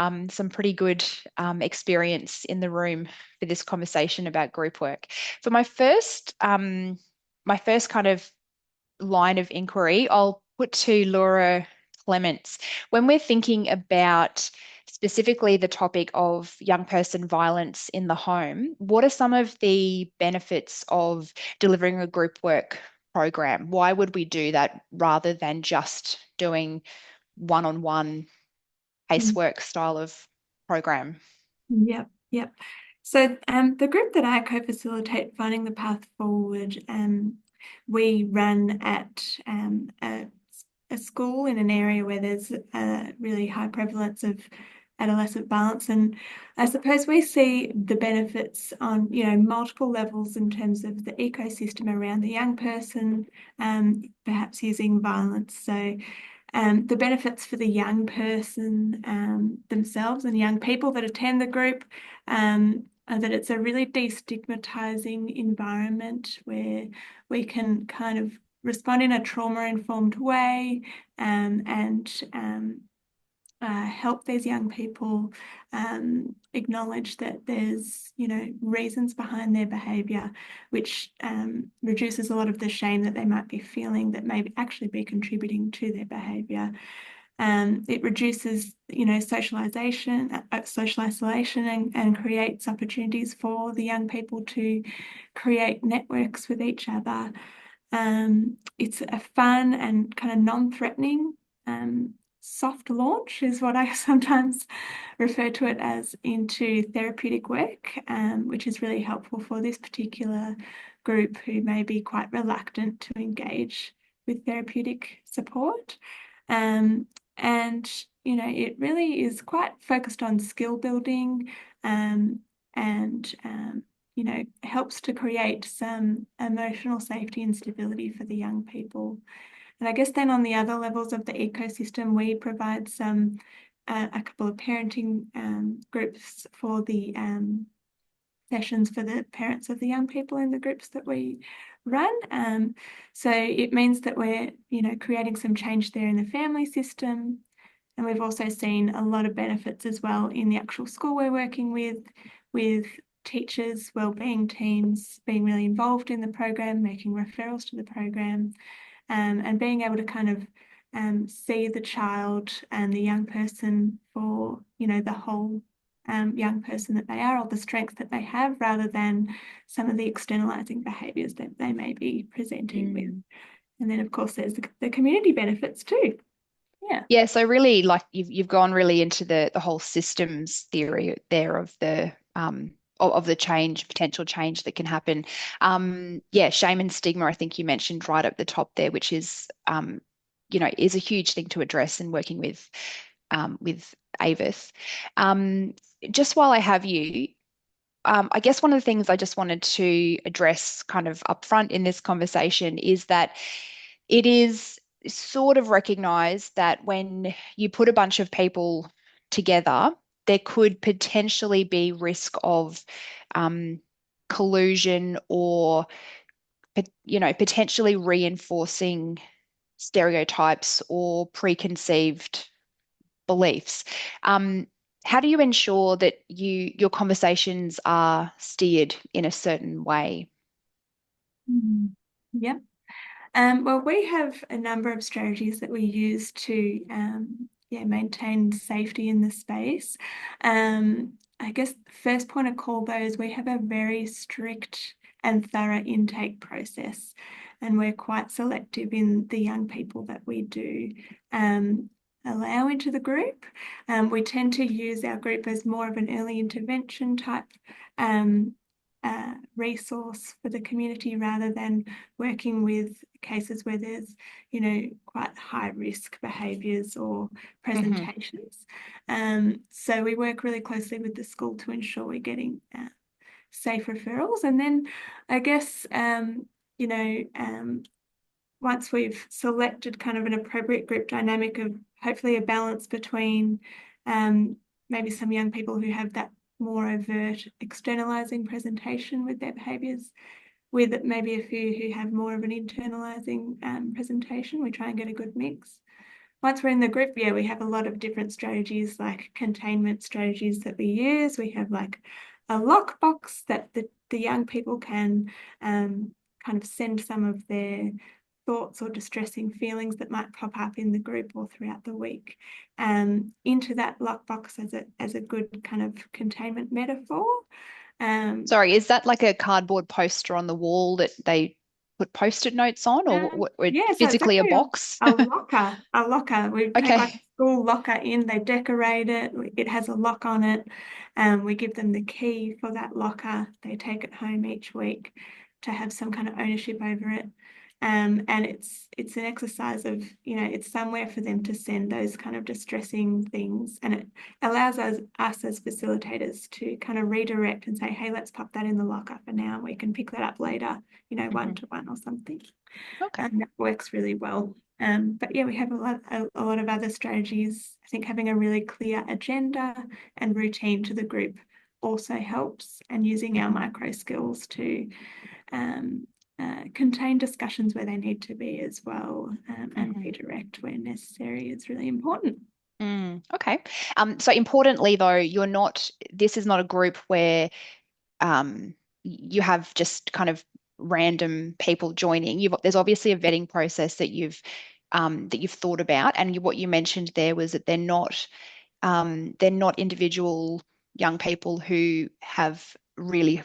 pretty good experience in the room for this conversation about group work. For my first kind of line of inquiry, I'll put to Laura Clements. When we're thinking about specifically the topic of young person violence in the home, what are some of the benefits of delivering a group work program? Why would we do that rather than just doing one-on-one casework style of program? Yep, yep. So the group that I co-facilitate, Finding the Path Forward, we run at a school in an area where there's a really high prevalence of adolescent violence, and I suppose we see the benefits on multiple levels in terms of the ecosystem around the young person perhaps using violence. So the benefits for the young person themselves and young people that attend the group are that it's a really destigmatizing environment where we can kind of respond in a trauma-informed way and help these young people acknowledge that there's, reasons behind their behaviour, which reduces a lot of the shame that they might be feeling that may actually be contributing to their behaviour. It reduces, social isolation and creates opportunities for the young people to create networks with each other. It's a fun and kind of non-threatening soft launch is what I sometimes refer to it as, into therapeutic work, which is really helpful for this particular group who may be quite reluctant to engage with therapeutic support. And, it really is quite focused on skill building, and helps to create some emotional safety and stability for the young people. And I guess then on the other levels of the ecosystem, we provide a couple of parenting groups for the sessions for the parents of the young people in the groups that we run. So it means that we're, creating some change there in the family system. And we've also seen a lot of benefits as well in the actual school we're working with teachers, wellbeing teams being really involved in the program, making referrals to the program, and being able to kind of see the child and the young person for, the whole young person that they are, or the strengths that they have, rather than some of the externalizing behaviours that they may be presenting with. And then, of course, there's the community benefits too. Yeah, so really, like you've gone really into the whole systems theory there of the potential change that can happen. Yeah, shame and stigma, I think you mentioned right at the top there, which is is a huge thing to address in working with AVITH. Just while I have you, I guess one of the things I just wanted to address kind of upfront in this conversation is that it is sort of recognized that when you put a bunch of people together, there could potentially be risk of collusion or potentially reinforcing stereotypes or preconceived beliefs. How do you ensure that your conversations are steered in a certain way? Yep. Well, we have a number of strategies that we use to maintain safety in the space. I guess the first point of call, though, is we have a very strict and thorough intake process, and we're quite selective in the young people that we do allow into the group. We tend to use our group as more of an early intervention type resource for the community, rather than working with cases where there's, quite high risk behaviours or presentations. So we work really closely with the school to ensure we're getting safe referrals. And then I guess, once we've selected kind of an appropriate group dynamic of hopefully a balance between maybe some young people who have that more overt externalizing presentation with their behaviours, with maybe a few who have more of an internalizing presentation. We try and get a good mix. Once we're in the group, we have a lot of different strategies, like containment strategies that we use. We have like a lockbox that the young people can kind of send some of their thoughts or distressing feelings that might pop up in the group or throughout the week into that lockbox as a good kind of containment metaphor. Sorry, is that like a cardboard poster on the wall that they put post-it notes on, or yeah, so physically a box? a locker. We take like a Okay. school locker in, they decorate it, it has a lock on it, and we give them the key for that locker. They take it home each week to have some kind of ownership over it. And it's an exercise of, it's somewhere for them to send those kind of distressing things, and it allows us as facilitators to kind of redirect and say, hey, let's pop that in the locker for now. We can pick that up later, one-to-one or something. Okay. And that works really well. But yeah, we have a lot of other strategies. I think having a really clear agenda and routine to the group also helps, and using our micro skills to contain discussions where they need to be as well, and redirect where necessary is really important. Okay. So importantly, though, this is not a group where you have just kind of random people joining. There's obviously a vetting process that you've thought about, and what you mentioned there was that they're not individual young people who have really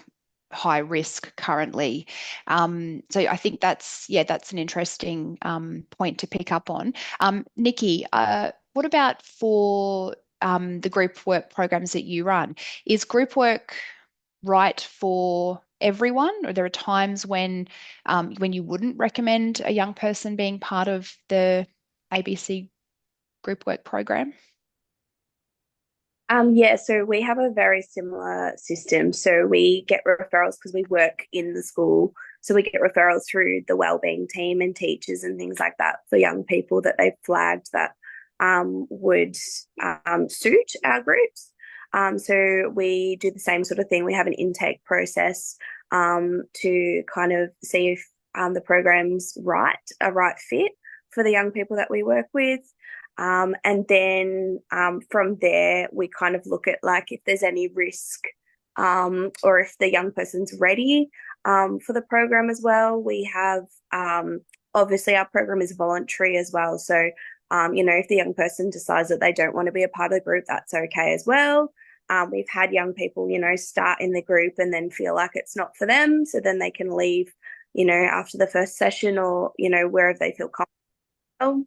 high risk currently. So I think that's an interesting point to pick up on. Nikki, what about for the group work programs that you run? Is group work right for everyone, or there are times when you wouldn't recommend a young person being part of the ABC group work program? Yeah, so we have a very similar system. So we get referrals because we work in the school. So we get referrals through the wellbeing team and teachers and things like that for young people that they've flagged that would suit our groups. So we do the same sort of thing. We have an intake process to kind of see if the program's a right fit for the young people that we work with. And then from there, we kind of look at like if there's any risk or if the young person's ready for the program as well. We have obviously our program is voluntary as well. So, if the young person decides that they don't want to be a part of the group, that's okay as well. We've had young people, start in the group and then feel like it's not for them. So then they can leave, after the first session or, wherever they feel comfortable.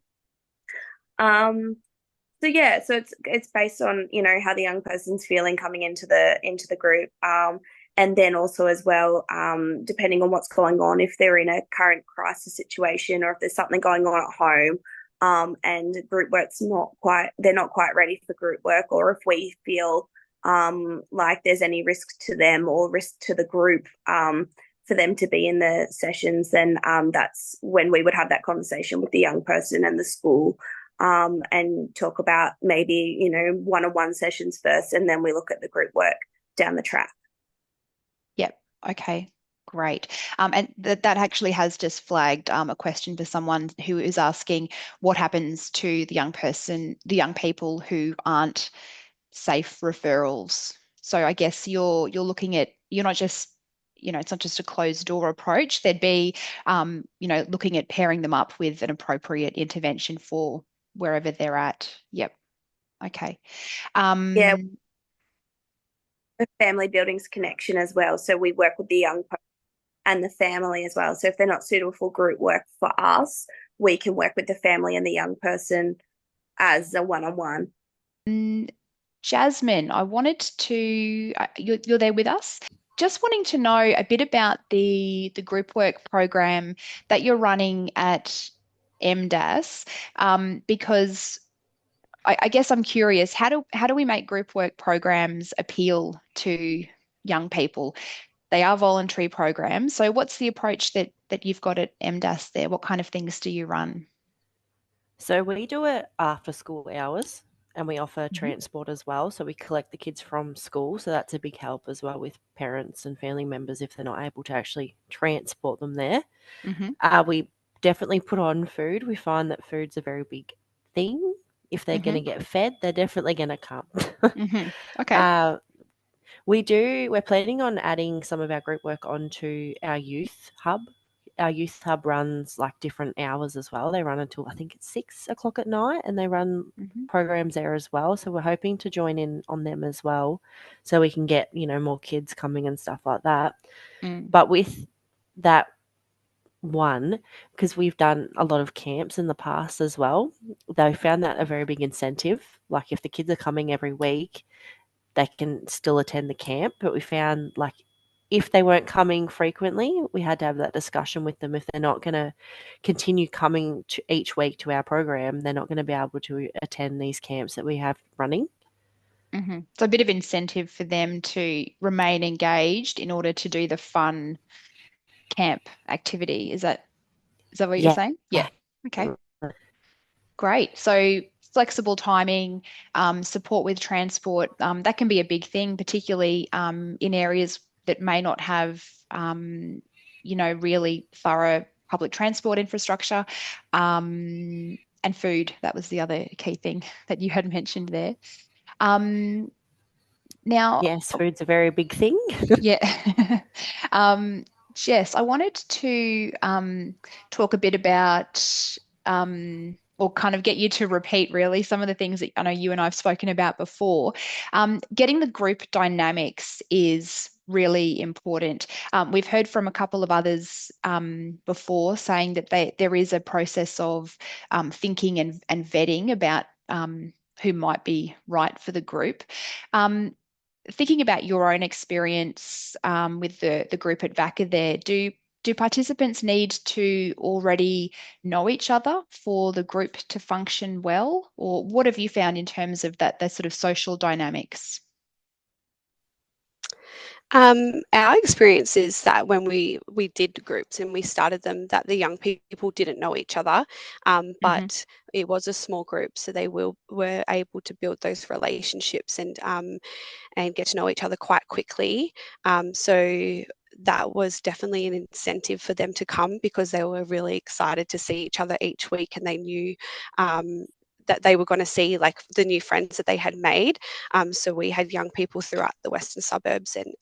So yeah, so it's based on, how the young person's feeling coming into the group. And then also as well, depending on what's going on, if they're in a current crisis situation or if there's something going on at home, and group work's they're not quite ready for group work, or if we feel like there's any risk to them or risk to the group, for them to be in the sessions, then that's when we would have that conversation with the young person and the school. And talk about maybe, one-on-one sessions first, and then we look at the group work down the track. Yep. Okay. Great. And that actually has just flagged a question for someone who is asking what happens to the young people who aren't safe referrals. So I guess you're not just, it's not just a closed door approach. There'd be, looking at pairing them up with an appropriate intervention for wherever they're at. Yep. Okay. Yeah, the family buildings connection as well. So we work with the young and the family as well. So if they're not suitable for group work for us, we can work with the family and the young person as a one-on-one. Jasmine, I wanted to, you're there with us? Just wanting to know a bit about the group work program that you're running at MDAS, because I guess I'm curious, how do we make group work programs appeal to young people? They are voluntary programs. So what's the approach that you've got at MDAS there? What kind of things do you run? So we do it after school hours and we offer Mhm. transport as well. So we collect the kids from school. So that's a big help as well with parents and family members if they're not able to actually transport them there. Mhm. We definitely put on food. We find that food's a very big thing. If they're going to Mhm. get fed, they're definitely going to come. Mhm. Okay. uh, we're planning on adding some of our group work onto our youth hub. Our youth hub runs like different hours as well. They run until I think it's 6 o'clock at night and they run Mhm. programs there as well. So we're hoping to join in on them as well so we can get, more kids coming and stuff like that. Mm. But with that one, because we've done a lot of camps in the past as well, they found that a very big incentive. Like if the kids are coming every week, they can still attend the camp. But we found like if they weren't coming frequently, we had to have that discussion with them. If they're not going to continue coming to each week to our program, they're not going to be able to attend these camps that we have running. Mhm. So a bit of incentive for them to remain engaged in order to do the fun camp activity. Is that what you're Yeah. saying? Yeah. Okay. Great. So flexible timing, support with transport, that can be a big thing, particularly in areas that may not have, really thorough public transport infrastructure, and food. That was the other key thing that you had mentioned there. Um, now, Yes, food's a very big thing. yeah. Jess, I wanted to talk a bit about, or kind of get you to repeat really some of the things that I know you and I have spoken about before. Getting the group dynamics is really important. We've heard from a couple of others before saying that there is a process of thinking and vetting about who might be right for the group. Thinking about your own experience with the group at VACA there, do participants need to already know each other for the group to function well? Or what have you found in terms of that sort of social dynamics? Our experience is that when we did groups and we started them, that the young people didn't know each other, but it was a small group, so they were able to build those relationships and get to know each other quite quickly. So that was definitely an incentive for them to come, because they were really excited to see each other each week, and they knew that they were going to see like the new friends that they had made. So we had young people throughout the western suburbs and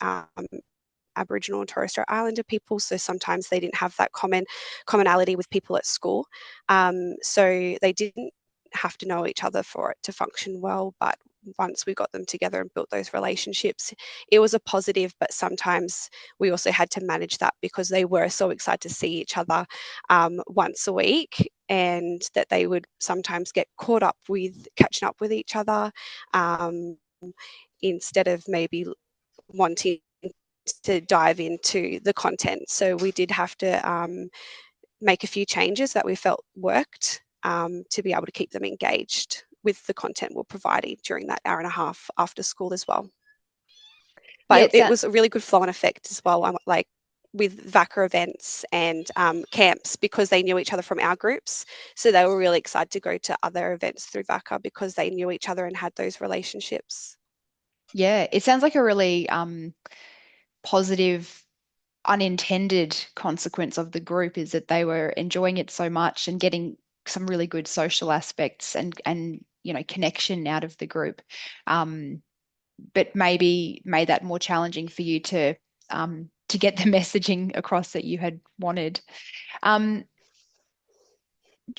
Aboriginal and Torres Strait Islander people, so sometimes they didn't have that commonality with people at school. So they didn't have to know each other for it to function well, but once we got them together and built those relationships, it was a positive. But sometimes we also had to manage that, because they were so excited to see each other once a week, and that they would sometimes get caught up with catching up with each other instead of maybe wanting to dive into the content. So we did have to make a few changes that we felt worked to be able to keep them engaged with the content we're providing during that hour and a half after school as well. But it was a really good flow and effect as well, like with VACA events and camps, because they knew each other from our groups. So they were really excited to go to other events through VACA because they knew each other and had those relationships. Yeah, it sounds like a really positive unintended consequence of the group is that they were enjoying it so much and getting some really good social aspects and connection out of the group. But maybe made that more challenging for you to get the messaging across that you had wanted.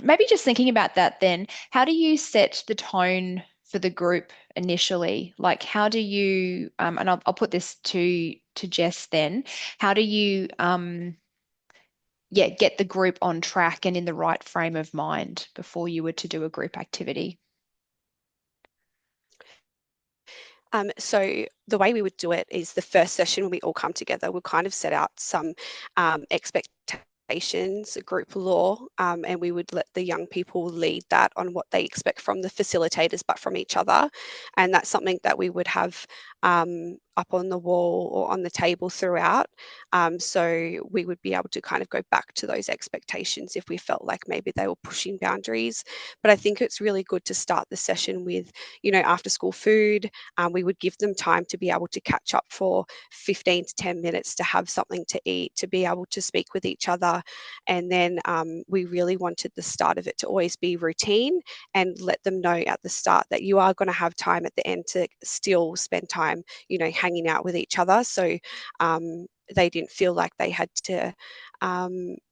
Maybe just thinking about that then, how do you set the tone for the group initially? Like how do you, and I'll put this to Jess then, how do you get the group on track and in the right frame of mind before you were to do a group activity? So the way we would do it is the first session when we all come together, we'll kind of set out some expectations, group law, and we would let the young people lead that on what they expect from the facilitators, but from each other. And that's something that we would have up on the wall or on the table throughout. So we would be able to kind of go back to those expectations if we felt like maybe they were pushing boundaries. But I think it's really good to start the session with, after school food. We would give them time to be able to catch up for 15 to 10 minutes to have something to eat, to be able to speak with each other. And then we really wanted the start of it to always be routine, and let them know at the start that you are going to have time at the end to still spend time, hanging out with each other. So they didn't feel like they had to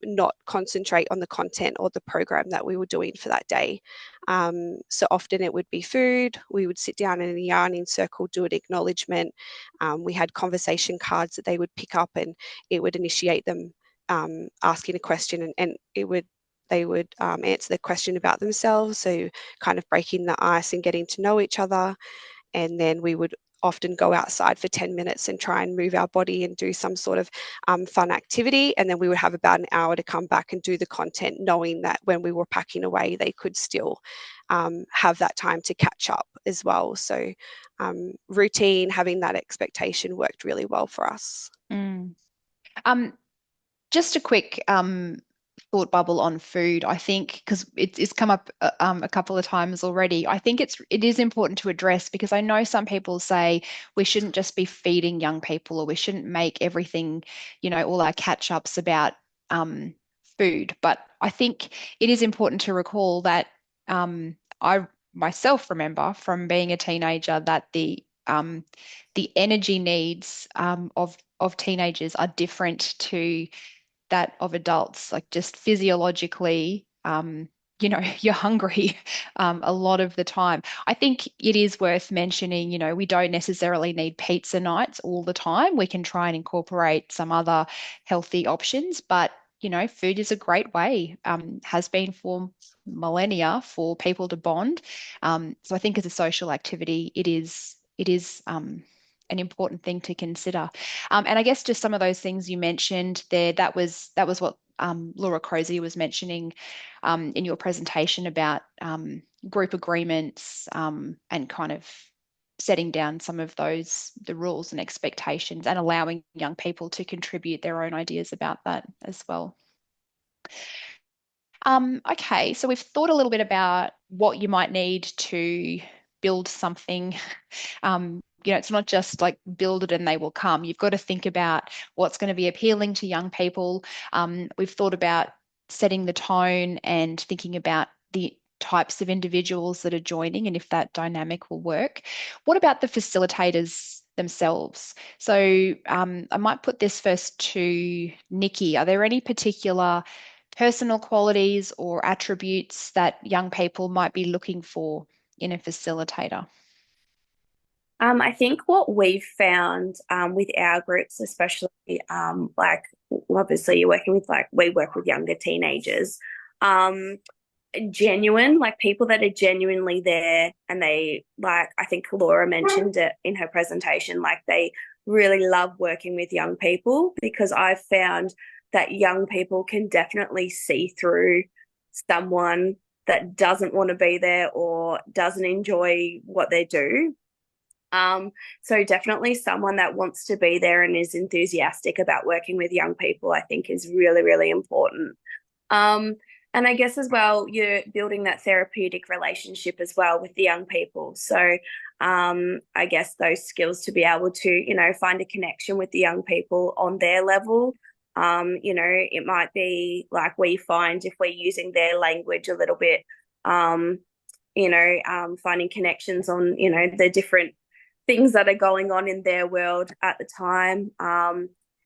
not concentrate on the content or the program that we were doing for that day. So often it would be food. We would sit down in a yarning circle, do an acknowledgement. We had conversation cards that they would pick up, and it would initiate them asking a question, and they would answer the question about themselves. So kind of breaking the ice and getting to know each other. And then we would often go outside for 10 minutes and try and move our body and do some sort of fun activity. And then we would have about an hour to come back and do the content, knowing that when we were packing away, they could still have that time to catch up as well. So routine, having that expectation worked really well for us. Just a quick thought bubble on food. I think because it's come up a couple of times already. I think it is important to address, because I know some people say we shouldn't just be feeding young people, or we shouldn't make everything, all our catch ups about food. But I think it is important to recall that I myself remember from being a teenager that the energy needs of teenagers are different to that of adults. Like just physiologically, you're hungry a lot of the time. I think it is worth mentioning, we don't necessarily need pizza nights all the time. We can try and incorporate some other healthy options, but food is a great way, has been for millennia for people to bond. So I think as a social activity, it is an important thing to consider. And I guess just some of those things you mentioned there, that was what Laura Crozier was mentioning in your presentation about group agreements and kind of setting down some of the rules and expectations and allowing young people to contribute their own ideas about that as well. Okay, so we've thought a little bit about what you might need to build something. It's not just like build it and they will come. You've got to think about what's going to be appealing to young people. We've thought about setting the tone and thinking about the types of individuals that are joining and if that dynamic will work. What about the facilitators themselves? So I might put this first to Nikki. Are there any particular personal qualities or attributes that young people might be looking for in a facilitator? I think what we've found with our groups, especially like obviously you're working with we work with younger teenagers, genuine, like people that are genuinely there and they I think Laura mentioned it in her presentation, like they really love working with young people because I've found that young people can definitely see through someone that doesn't want to be there or doesn't enjoy what they do. So definitely someone that wants to be there and is enthusiastic about working with young people, I think is really, really important. And I guess as well, you're building that therapeutic relationship as well with the young people. So I guess those skills to be able to, find a connection with the young people on their level. It might be like we find if we're using their language a little bit, finding connections on, the different things that are going on in their world at the time.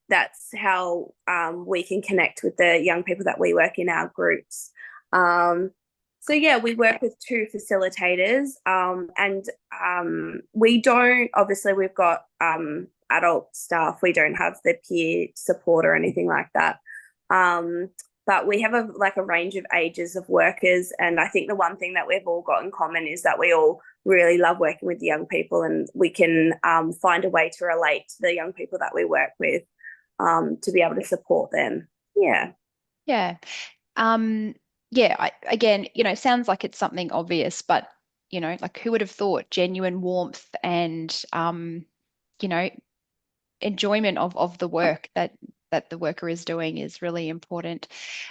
That's how we can connect with the young people that we work in our groups. So yeah, we work with 2 facilitators, and we don't, obviously we've got adult staff. We don't have the peer support or anything like that. But we have a range of ages of workers, and I think the one thing that we've all got in common is that we all really love working with the young people, and we can find a way to relate to the young people that we work with to be able to support them. Yeah. Yeah. Again, it sounds like it's something obvious, but like who would have thought genuine warmth and you know, enjoyment of the work that the worker is doing is really important.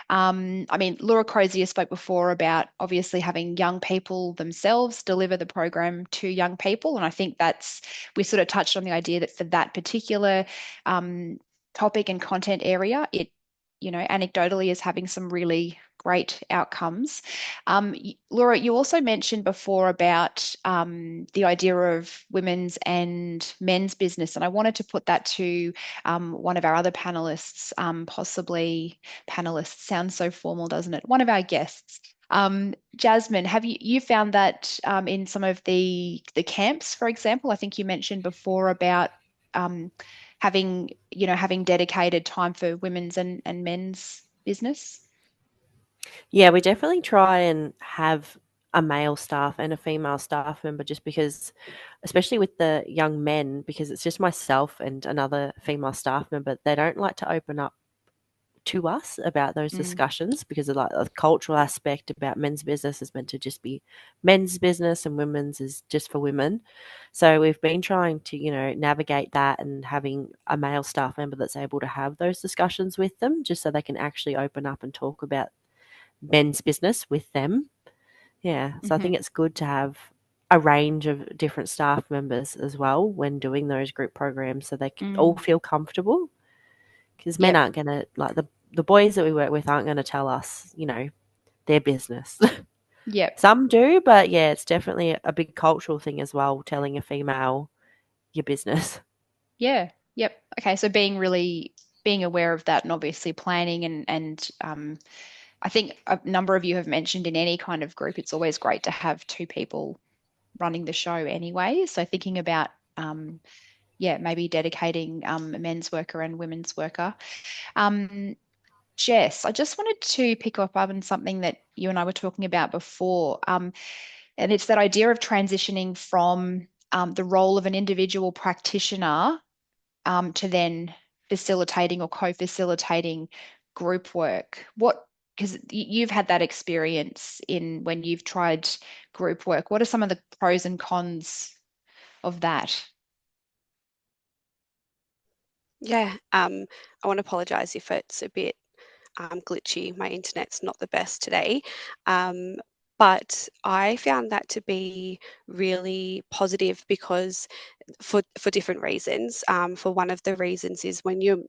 I mean, Laura Crozier spoke before about obviously having young people themselves deliver the program to young people. And I think we sort of touched on the idea that for that particular topic and content area, it, anecdotally is having some really great outcomes. Laura, you also mentioned before about the idea of women's and men's business, and I wanted to put that to one of our other panelists, possibly panelists sounds so formal, doesn't it? One of our guests. Jasmine, have you found that in some of the camps, for example? I think you mentioned before about having dedicated time for women's and men's business. Yeah, we definitely try and have a male staff and a female staff member just because, especially with the young men, because it's just myself and another female staff member, they don't like to open up to us about those discussions because of the cultural aspect about men's business is meant to just be men's business and women's is just for women. So we've been trying to, navigate that and having a male staff member that's able to have those discussions with them just so they can actually open up and talk about men's business with them. Yeah. So I think it's good to have a range of different staff members as well when doing those group programs so they can all feel comfortable. Because men aren't going to, like the boys that we work with aren't going to tell us, their business. Yep. Some do, but yeah, it's definitely a big cultural thing as well, telling a female your business. Yeah. Yep. Okay. So being aware of that and obviously planning and I think a number of you have mentioned in any kind of group, it's always great to have 2 people running the show anyway. So thinking about maybe dedicating a men's worker and women's worker. Jess, I just wanted to pick up on something that you and I were talking about before, and it's that idea of transitioning from the role of an individual practitioner to then facilitating or co-facilitating group work. Because you've had that experience in when you've tried group work. What are some of the pros and cons of that? Yeah, I want to apologise if it's a bit glitchy. My internet's not the best today. But I found that to be really positive because for different reasons. For one of the reasons is when you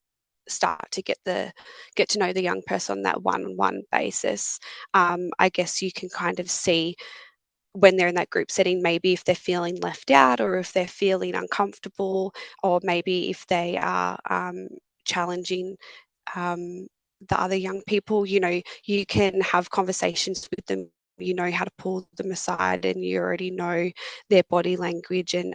start to get to know the young person on that one-on-one basis, I guess you can kind of see when they're in that group setting, maybe if they're feeling left out or if they're feeling uncomfortable, or maybe if they are challenging um, the other young people, you can have conversations with them. You know how to pull them aside, and you already know their body language, and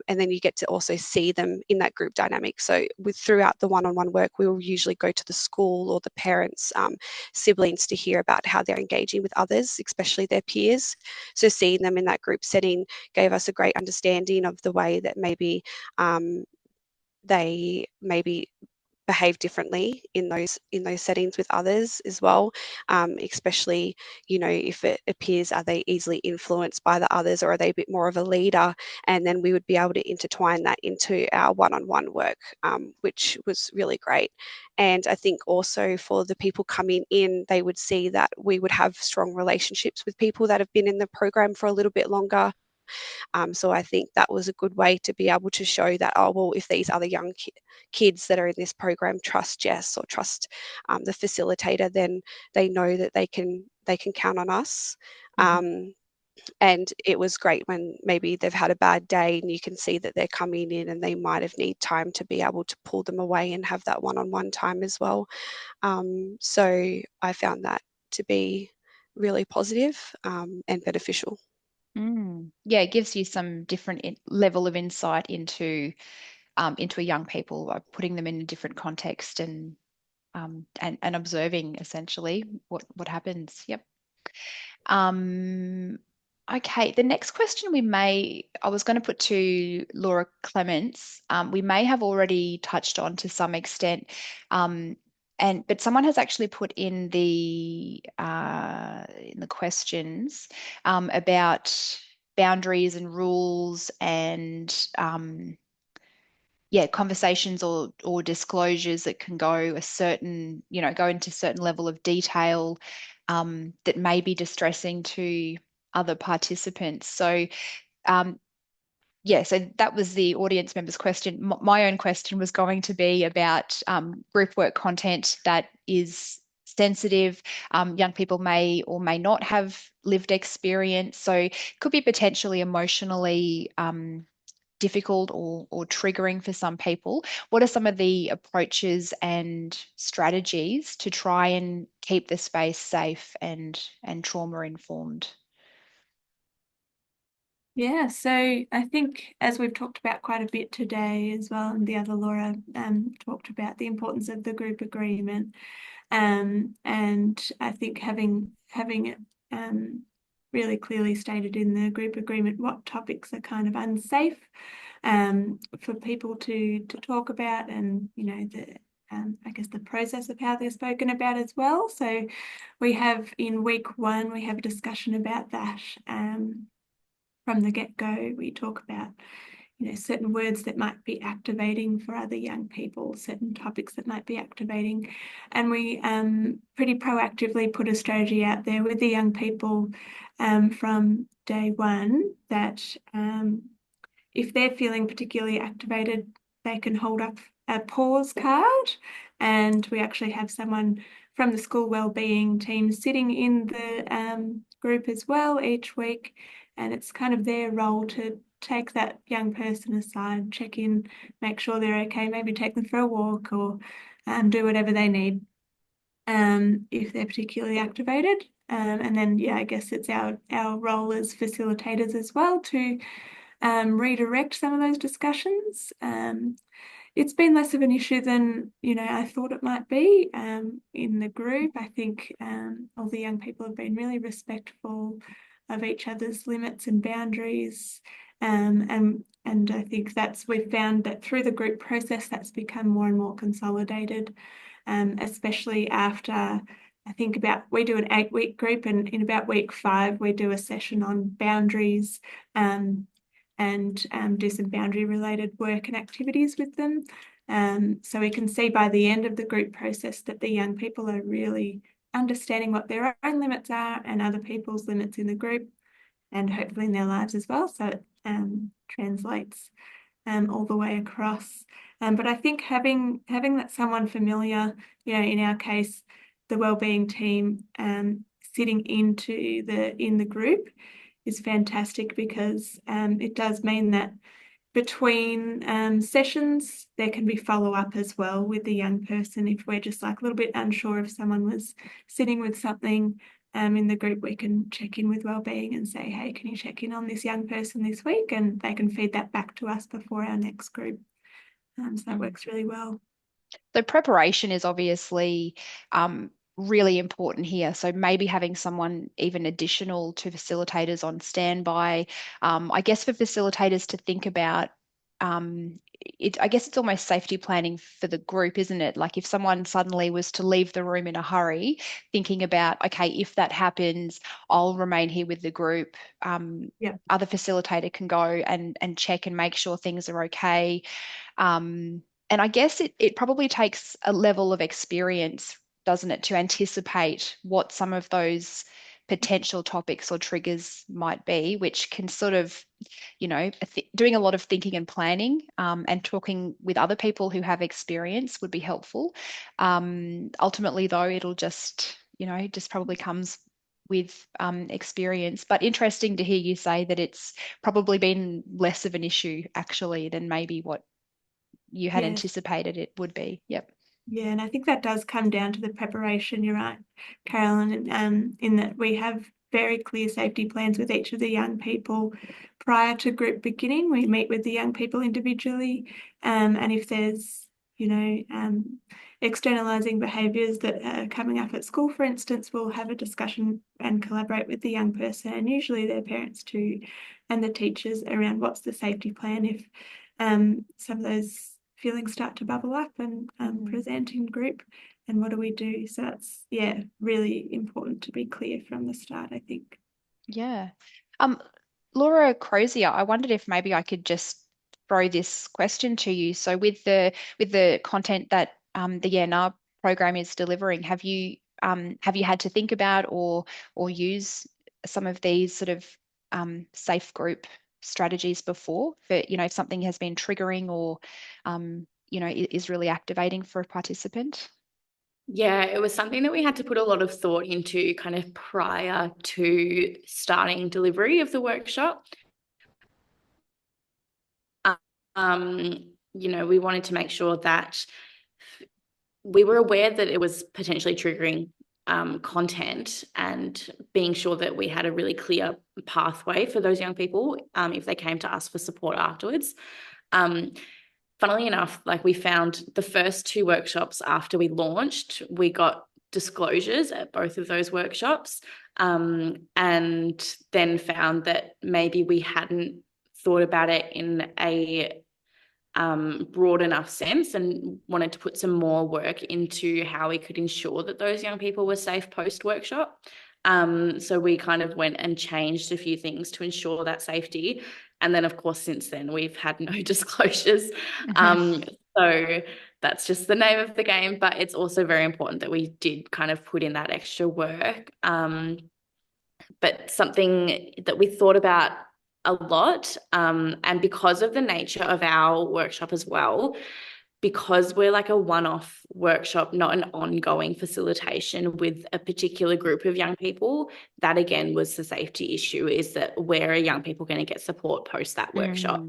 then you get to also see them in that group dynamic. So throughout the one-on-one work, we will usually go to the school or the parents' siblings to hear about how they're engaging with others, especially their peers. So seeing them in that group setting gave us a great understanding of the way that maybe they maybe behave differently in those settings with others as well, especially if it appears, are they easily influenced by the others, or are they a bit more of a leader? And then we would be able to intertwine that into our one-on-one work, which was really great. And I think also for the people coming in, they would see that we would have strong relationships with people that have been in the program for a little bit longer. So I think that was a good way to be able to show that, oh, well, if these other young kids that are in this program trust Jess or trust the facilitator, then they know that they can count on us. And it was great when maybe they've had a bad day and you can see that they're coming in and they might have need time to be able to pull them away and have that one-on-one time as well. So I found that to be really positive and beneficial. Yeah, it gives you some different level of insight into a young people, putting them in a different context and observing essentially what happens. Yep. Okay, the next question I was going to put to Laura Clements. We may have already touched on to some extent, but someone has actually put in the questions about boundaries and rules and conversations or disclosures that can go go into a certain level of detail that may be distressing to other participants. So so that was the audience member's question. My own question was going to be about group work content that is sensitive. Young people may or may not have lived experience, so could be potentially emotionally difficult or triggering for some people. What are some of the approaches and strategies to try and keep the space safe and trauma informed? Yeah, so I think as we've talked about quite a bit today as well, and the other Laura talked about the importance of the group agreement, and I think having it really clearly stated in the group agreement what topics are kind of unsafe for people to talk about, and I guess the process of how they're spoken about as well. So we have in week 1 we have a discussion about that. From the get-go, we talk about certain words that might be activating for other young people, certain topics that might be activating, and we pretty proactively put a strategy out there with the young people from day 1 that if they're feeling particularly activated, they can hold up a pause card, and we actually have someone from the school wellbeing team sitting in the group as well each week, and it's kind of their role to take that young person aside, check in, make sure they're okay, maybe take them for a walk or do whatever they need if they're particularly activated. And then, I guess it's our role as facilitators as well to redirect some of those discussions. it's been less of an issue than, I thought it might be in the group. I think all the young people have been really respectful of each other's limits and boundaries. And I think we've found that through the group process, that's become more and more consolidated, especially after, I think we do an 8-week group, and in about week 5, we do a session on boundaries, and do some boundary related work and activities with them. So we can see by the end of the group process that the young people are really understanding what their own limits are and other people's limits in the group, and hopefully in their lives as well. So it translates all the way across. But I think having that someone familiar, in our case, the wellbeing team sitting in the group is fantastic, because it does mean that between sessions there can be follow-up as well with the young person. If we're just like a little bit unsure if someone was sitting with something in the group, we can check in with wellbeing and say, hey, can you check in on this young person this week? And they can feed that back to us before our next group. So that works really well. So preparation is obviously really important here. So maybe having someone even additional to facilitators on standby. I guess for facilitators to think about, I guess it's almost safety planning for the group, isn't it? Like if someone suddenly was to leave the room in a hurry, thinking about, okay, if that happens, I'll remain here with the group. Other facilitator can go and check and make sure things are okay. And I guess it probably takes a level of experience, doesn't it, to anticipate what some of those potential topics or triggers might be, which can sort of, doing a lot of thinking and planning and talking with other people who have experience would be helpful. Ultimately, though, it'll just probably comes with experience. But interesting to hear you say that it's probably been less of an issue actually than maybe what you had anticipated it would be. Yep. Yeah, and I think that does come down to the preparation. You're right, Carolyn, in that we have very clear safety plans with each of the young people prior to group beginning. We meet with the young people individually, and if there's, externalizing behaviours that are coming up at school, for instance, we'll have a discussion and collaborate with the young person, and usually their parents too, and the teachers around what's the safety plan if some of those feelings start to bubble up and present in group, and what do we do? So that's really important to be clear from the start, I think. Yeah. Laura Crozier, I wondered if maybe I could just throw this question to you. So with the content that the YNR program is delivering, have you had to think about or use some of these sort of safe group strategies before for, if something has been triggering or, is really activating for a participant? Yeah, it was something that we had to put a lot of thought into kind of prior to starting delivery of the workshop. We wanted to make sure that we were aware that it was potentially triggering content, and being sure that we had a really clear pathway for those young people if they came to us for support afterwards. Funnily enough, we found the first 2 workshops after we launched, we got disclosures at both of those workshops, and then found that maybe we hadn't thought about it in a broad enough sense, and wanted to put some more work into how we could ensure that those young people were safe post-workshop. So we kind of went and changed a few things to ensure that safety. And then, of course, since then, we've had no disclosures. So that's just the name of the game. But it's also very important that we did kind of put in that extra work. But something that we thought about a lot, and because of the nature of our workshop as well, because we're like a one-off workshop, not an ongoing facilitation with a particular group of young people, that again was the safety issue, is that where are young people going to get support post that workshop?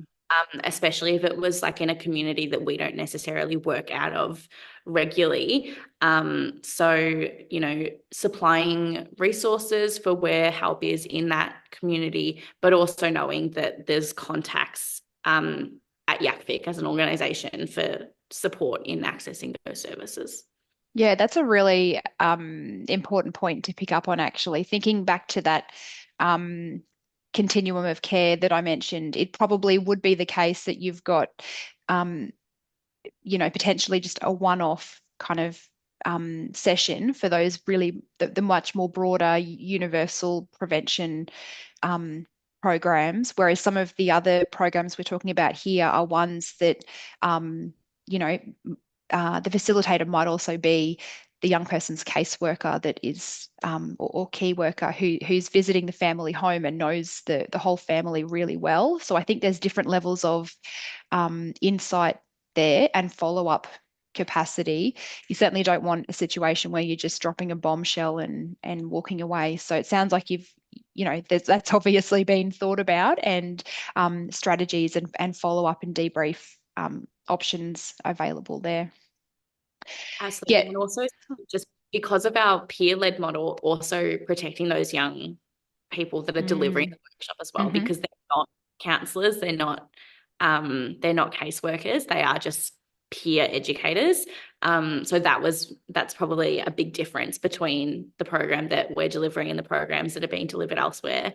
Especially if it was in a community that we don't necessarily work out of regularly. So, supplying resources for where help is in that community, but also knowing that there's contacts at YACVIC as an organisation for support in accessing those services. Yeah, that's a really important point to pick up on, actually. Thinking back to that continuum of care that I mentioned, it probably would be the case that you've got, um, potentially just a one-off kind of session for those really the much more broader universal prevention programs, whereas some of the other programs we're talking about here are ones that, you know, the facilitator might also be the young person's caseworker that is, or key worker who's visiting the family home and knows the whole family really well. So I think there's different levels of insight there and follow-up capacity. You certainly don't want a situation where you're just dropping a bombshell and walking away. So it sounds like that's obviously been thought about, and strategies and follow-up and debrief options available there. Absolutely. Yeah. And also just because of our peer-led model, also protecting those young people that are delivering the workshop as well, because they're not counsellors, they're not caseworkers, they are just peer educators. So that's probably a big difference between the program that we're delivering and the programs that are being delivered elsewhere,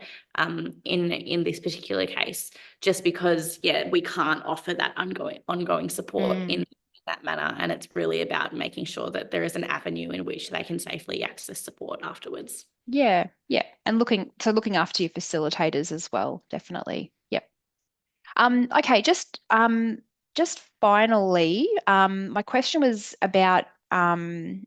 in this particular case, just because we can't offer that ongoing support in that manner, and it's really about making sure that there is an avenue in which they can safely access support afterwards. Yeah, and looking after your facilitators as well, definitely. Yep. Okay, just finally, my question was about, and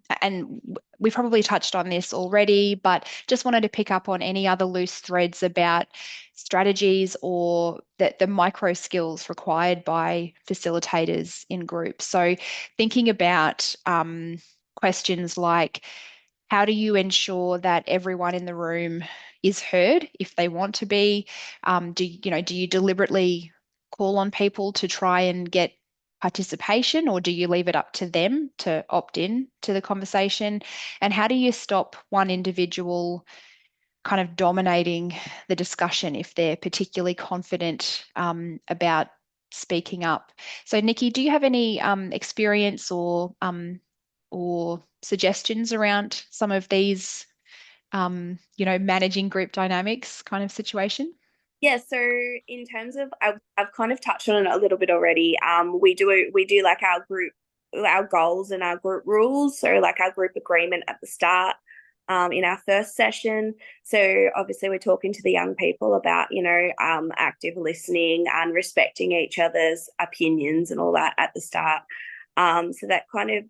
we probably touched on this already, but just wanted to pick up on any other loose threads about strategies or the micro skills required by facilitators in groups. So thinking about questions like, how do you ensure that everyone in the room is heard if they want to be? Do you deliberately call on people to try and get participation, or do you leave it up to them to opt in to the conversation? And how do you stop one individual kind of dominating the discussion if they're particularly confident about speaking up? So, Nikki, do you have any experience or suggestions around some of these, managing group dynamics kind of situation? Yeah, so in terms of, I've kind of touched on it a little bit already. We do like our goals and our group rules. So like our group agreement at the start, in our first session. So obviously we're talking to the young people about, active listening and respecting each other's opinions and all that at the start. So that kind of,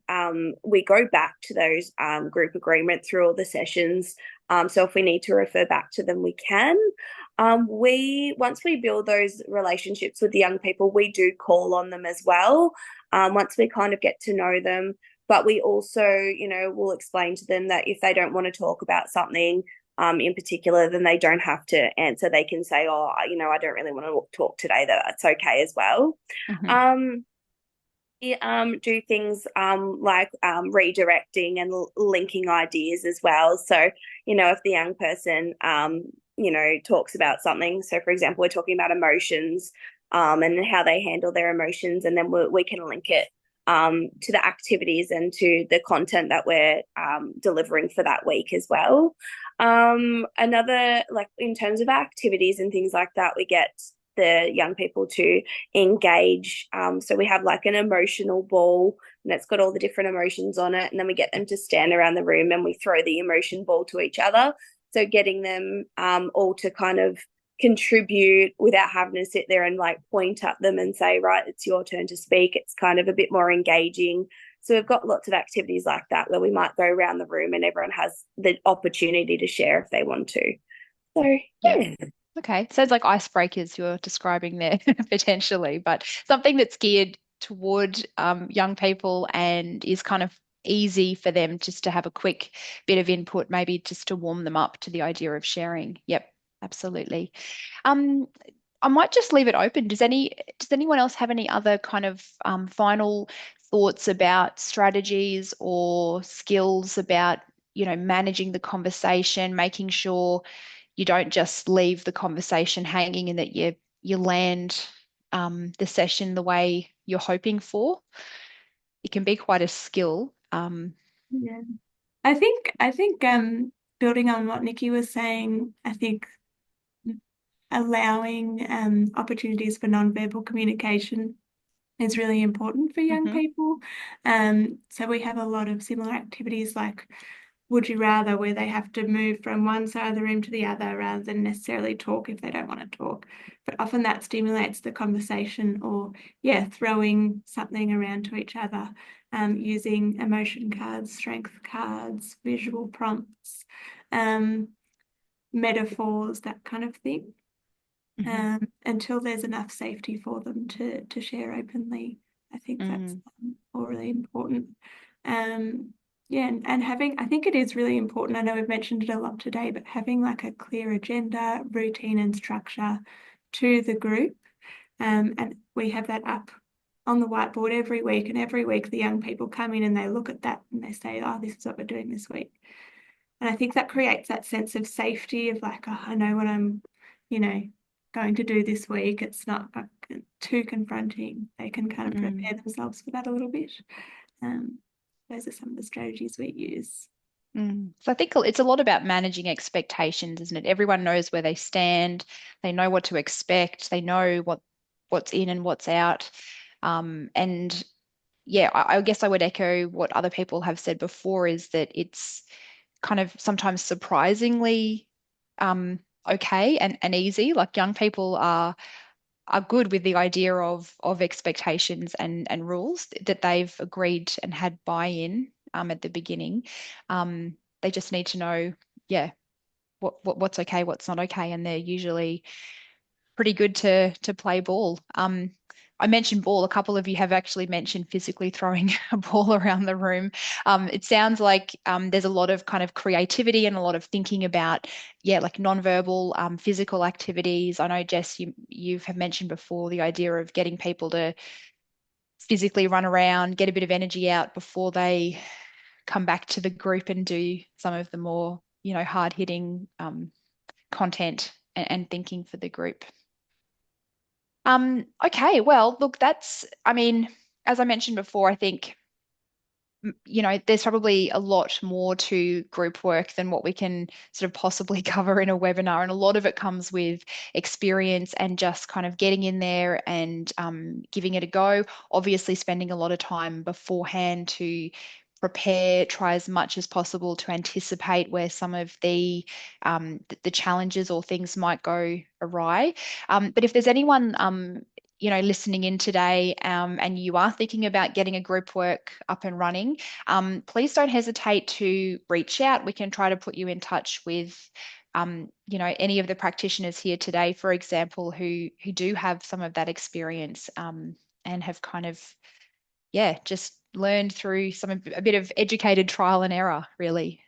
we go back to those group agreement through all the sessions. So if we need to refer back to them, we can. Once we build those relationships with the young people, we do call on them as well. Once we kind of get to know them, but we also, will explain to them that if they don't want to talk about something in particular, then they don't have to answer. They can say, oh, I don't really want to talk today. That's okay as well. We do things like redirecting and linking ideas as well. So, if the young person, talks about something. So, for example, we're talking about emotions and how they handle their emotions, and then we can link it to the activities and to the content that we're delivering for that week as well. Another, like in terms of activities and things like that, we get the young people to engage. So we have like an emotional ball, and it's got all the different emotions on it. And then we get them to stand around the room and we throw the emotion ball to each other. So getting them all to kind of contribute without having to sit there and like point at them and say, right, it's your turn to speak. It's kind of a bit more engaging. So we've got lots of activities like that where we might go around the room and everyone has the opportunity to share if they want to. So, yeah. Okay. Sounds like icebreakers you're describing there potentially, but something that's geared toward young people and is kind of easy for them just to have a quick bit of input, maybe just to warm them up to the idea of sharing. Yep, absolutely. I might just leave it open. Does anyone else have any other kind of final thoughts about strategies or skills about, managing the conversation, making sure you don't just leave the conversation hanging and that you land the session the way you're hoping for? it can be quite a skill. Yeah. I think building on what Nikki was saying, I think allowing opportunities for nonverbal communication is really important for young people. So we have a lot of similar activities like Would You Rather, where they have to move from one side of the room to the other rather than necessarily talk if they don't want to talk. But often that stimulates the conversation, or throwing something around to each other, using emotion cards, strength cards, visual prompts, metaphors, that kind of thing. Until there's enough safety for them to share openly. I think that's all really important. And having, I think it is really important, I know we've mentioned it a lot today, but having like a clear agenda, routine and structure to the group. And we have that up on the whiteboard every week, and every week the young people come in and they look at that and they say, oh, this is what we're doing this week. And I think that creates that sense of safety of like, oh, I know what I'm, going to do this week. It's not too confronting. They can kind of prepare themselves for that a little bit. Those are some of the strategies we use. So I think it's a lot about managing expectations, isn't it? Everyone knows where they stand. They know what to expect. They know what's in and what's out. And yeah, I guess I would echo what other people have said before, is that it's kind of sometimes surprisingly okay and easy. Like young people are good with the idea of expectations and rules that they've agreed and had buy-in at the beginning. They just need to know, what's okay, what's not okay, and they're usually pretty good to play ball. I mentioned ball. A couple of you have actually mentioned physically throwing a ball around the room. It sounds like there's a lot of kind of creativity and a lot of thinking about, like nonverbal, physical activities. I know, Jess, you have mentioned before the idea of getting people to physically run around, get a bit of energy out before they come back to the group and do some of the more, hard-hitting content and thinking for the group. Okay, well, look, I mean, as I mentioned before, I think, there's probably a lot more to group work than what we can sort of possibly cover in a webinar. And a lot of it comes with experience and just kind of getting in there and giving it a go. Obviously, spending a lot of time beforehand to prepare, try as much as possible to anticipate where some of the challenges or things might go awry. But if there's anyone listening in today, and you are thinking about getting a group work up and running, please don't hesitate to reach out. We can try to put you in touch with any of the practitioners here today, for example, who do have some of that experience, and have kind of just learned through a bit of educated trial and error, really.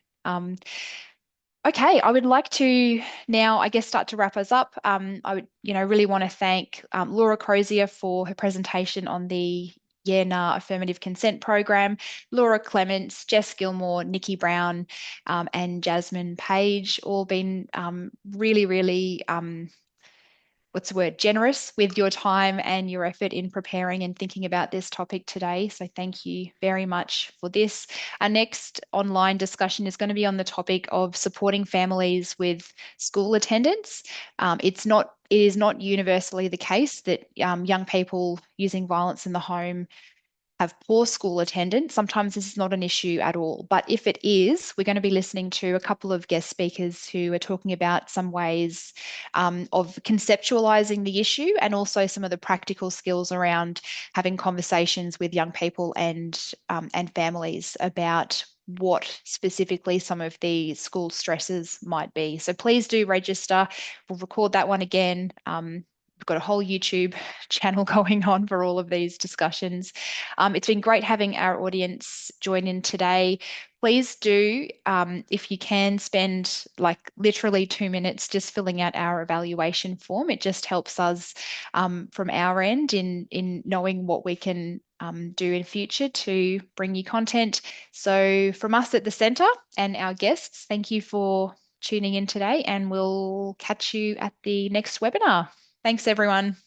Okay, I would like to now, I guess, start to wrap us up. I would, really want to thank Laura Crozier for her presentation on the Nah Affirmative Consent Program, Laura Clements, Jess Gilmore, Nikki Brown, and Jasmine Page, all been really, really generous with your time and your effort in preparing and thinking about this topic today. So thank you very much for this. Our next online discussion is going to be on the topic of supporting families with school attendance. It is not universally the case that young people using violence in the home have poor school attendance. Sometimes this is not an issue at all. But if it is, we're going to be listening to a couple of guest speakers who are talking about some ways of conceptualizing the issue, and also some of the practical skills around having conversations with young people and families about what specifically some of the school stresses might be. So please do register. We'll record that one again. We've got a whole YouTube channel going on for all of these discussions. It's been great having our audience join in today. Please do, if you can, spend like literally 2 minutes just filling out our evaluation form. It just helps us from our end in knowing what we can do in future to bring you content. So from us at the Centre and our guests, thank you for tuning in today, and we'll catch you at the next webinar. Thanks, everyone.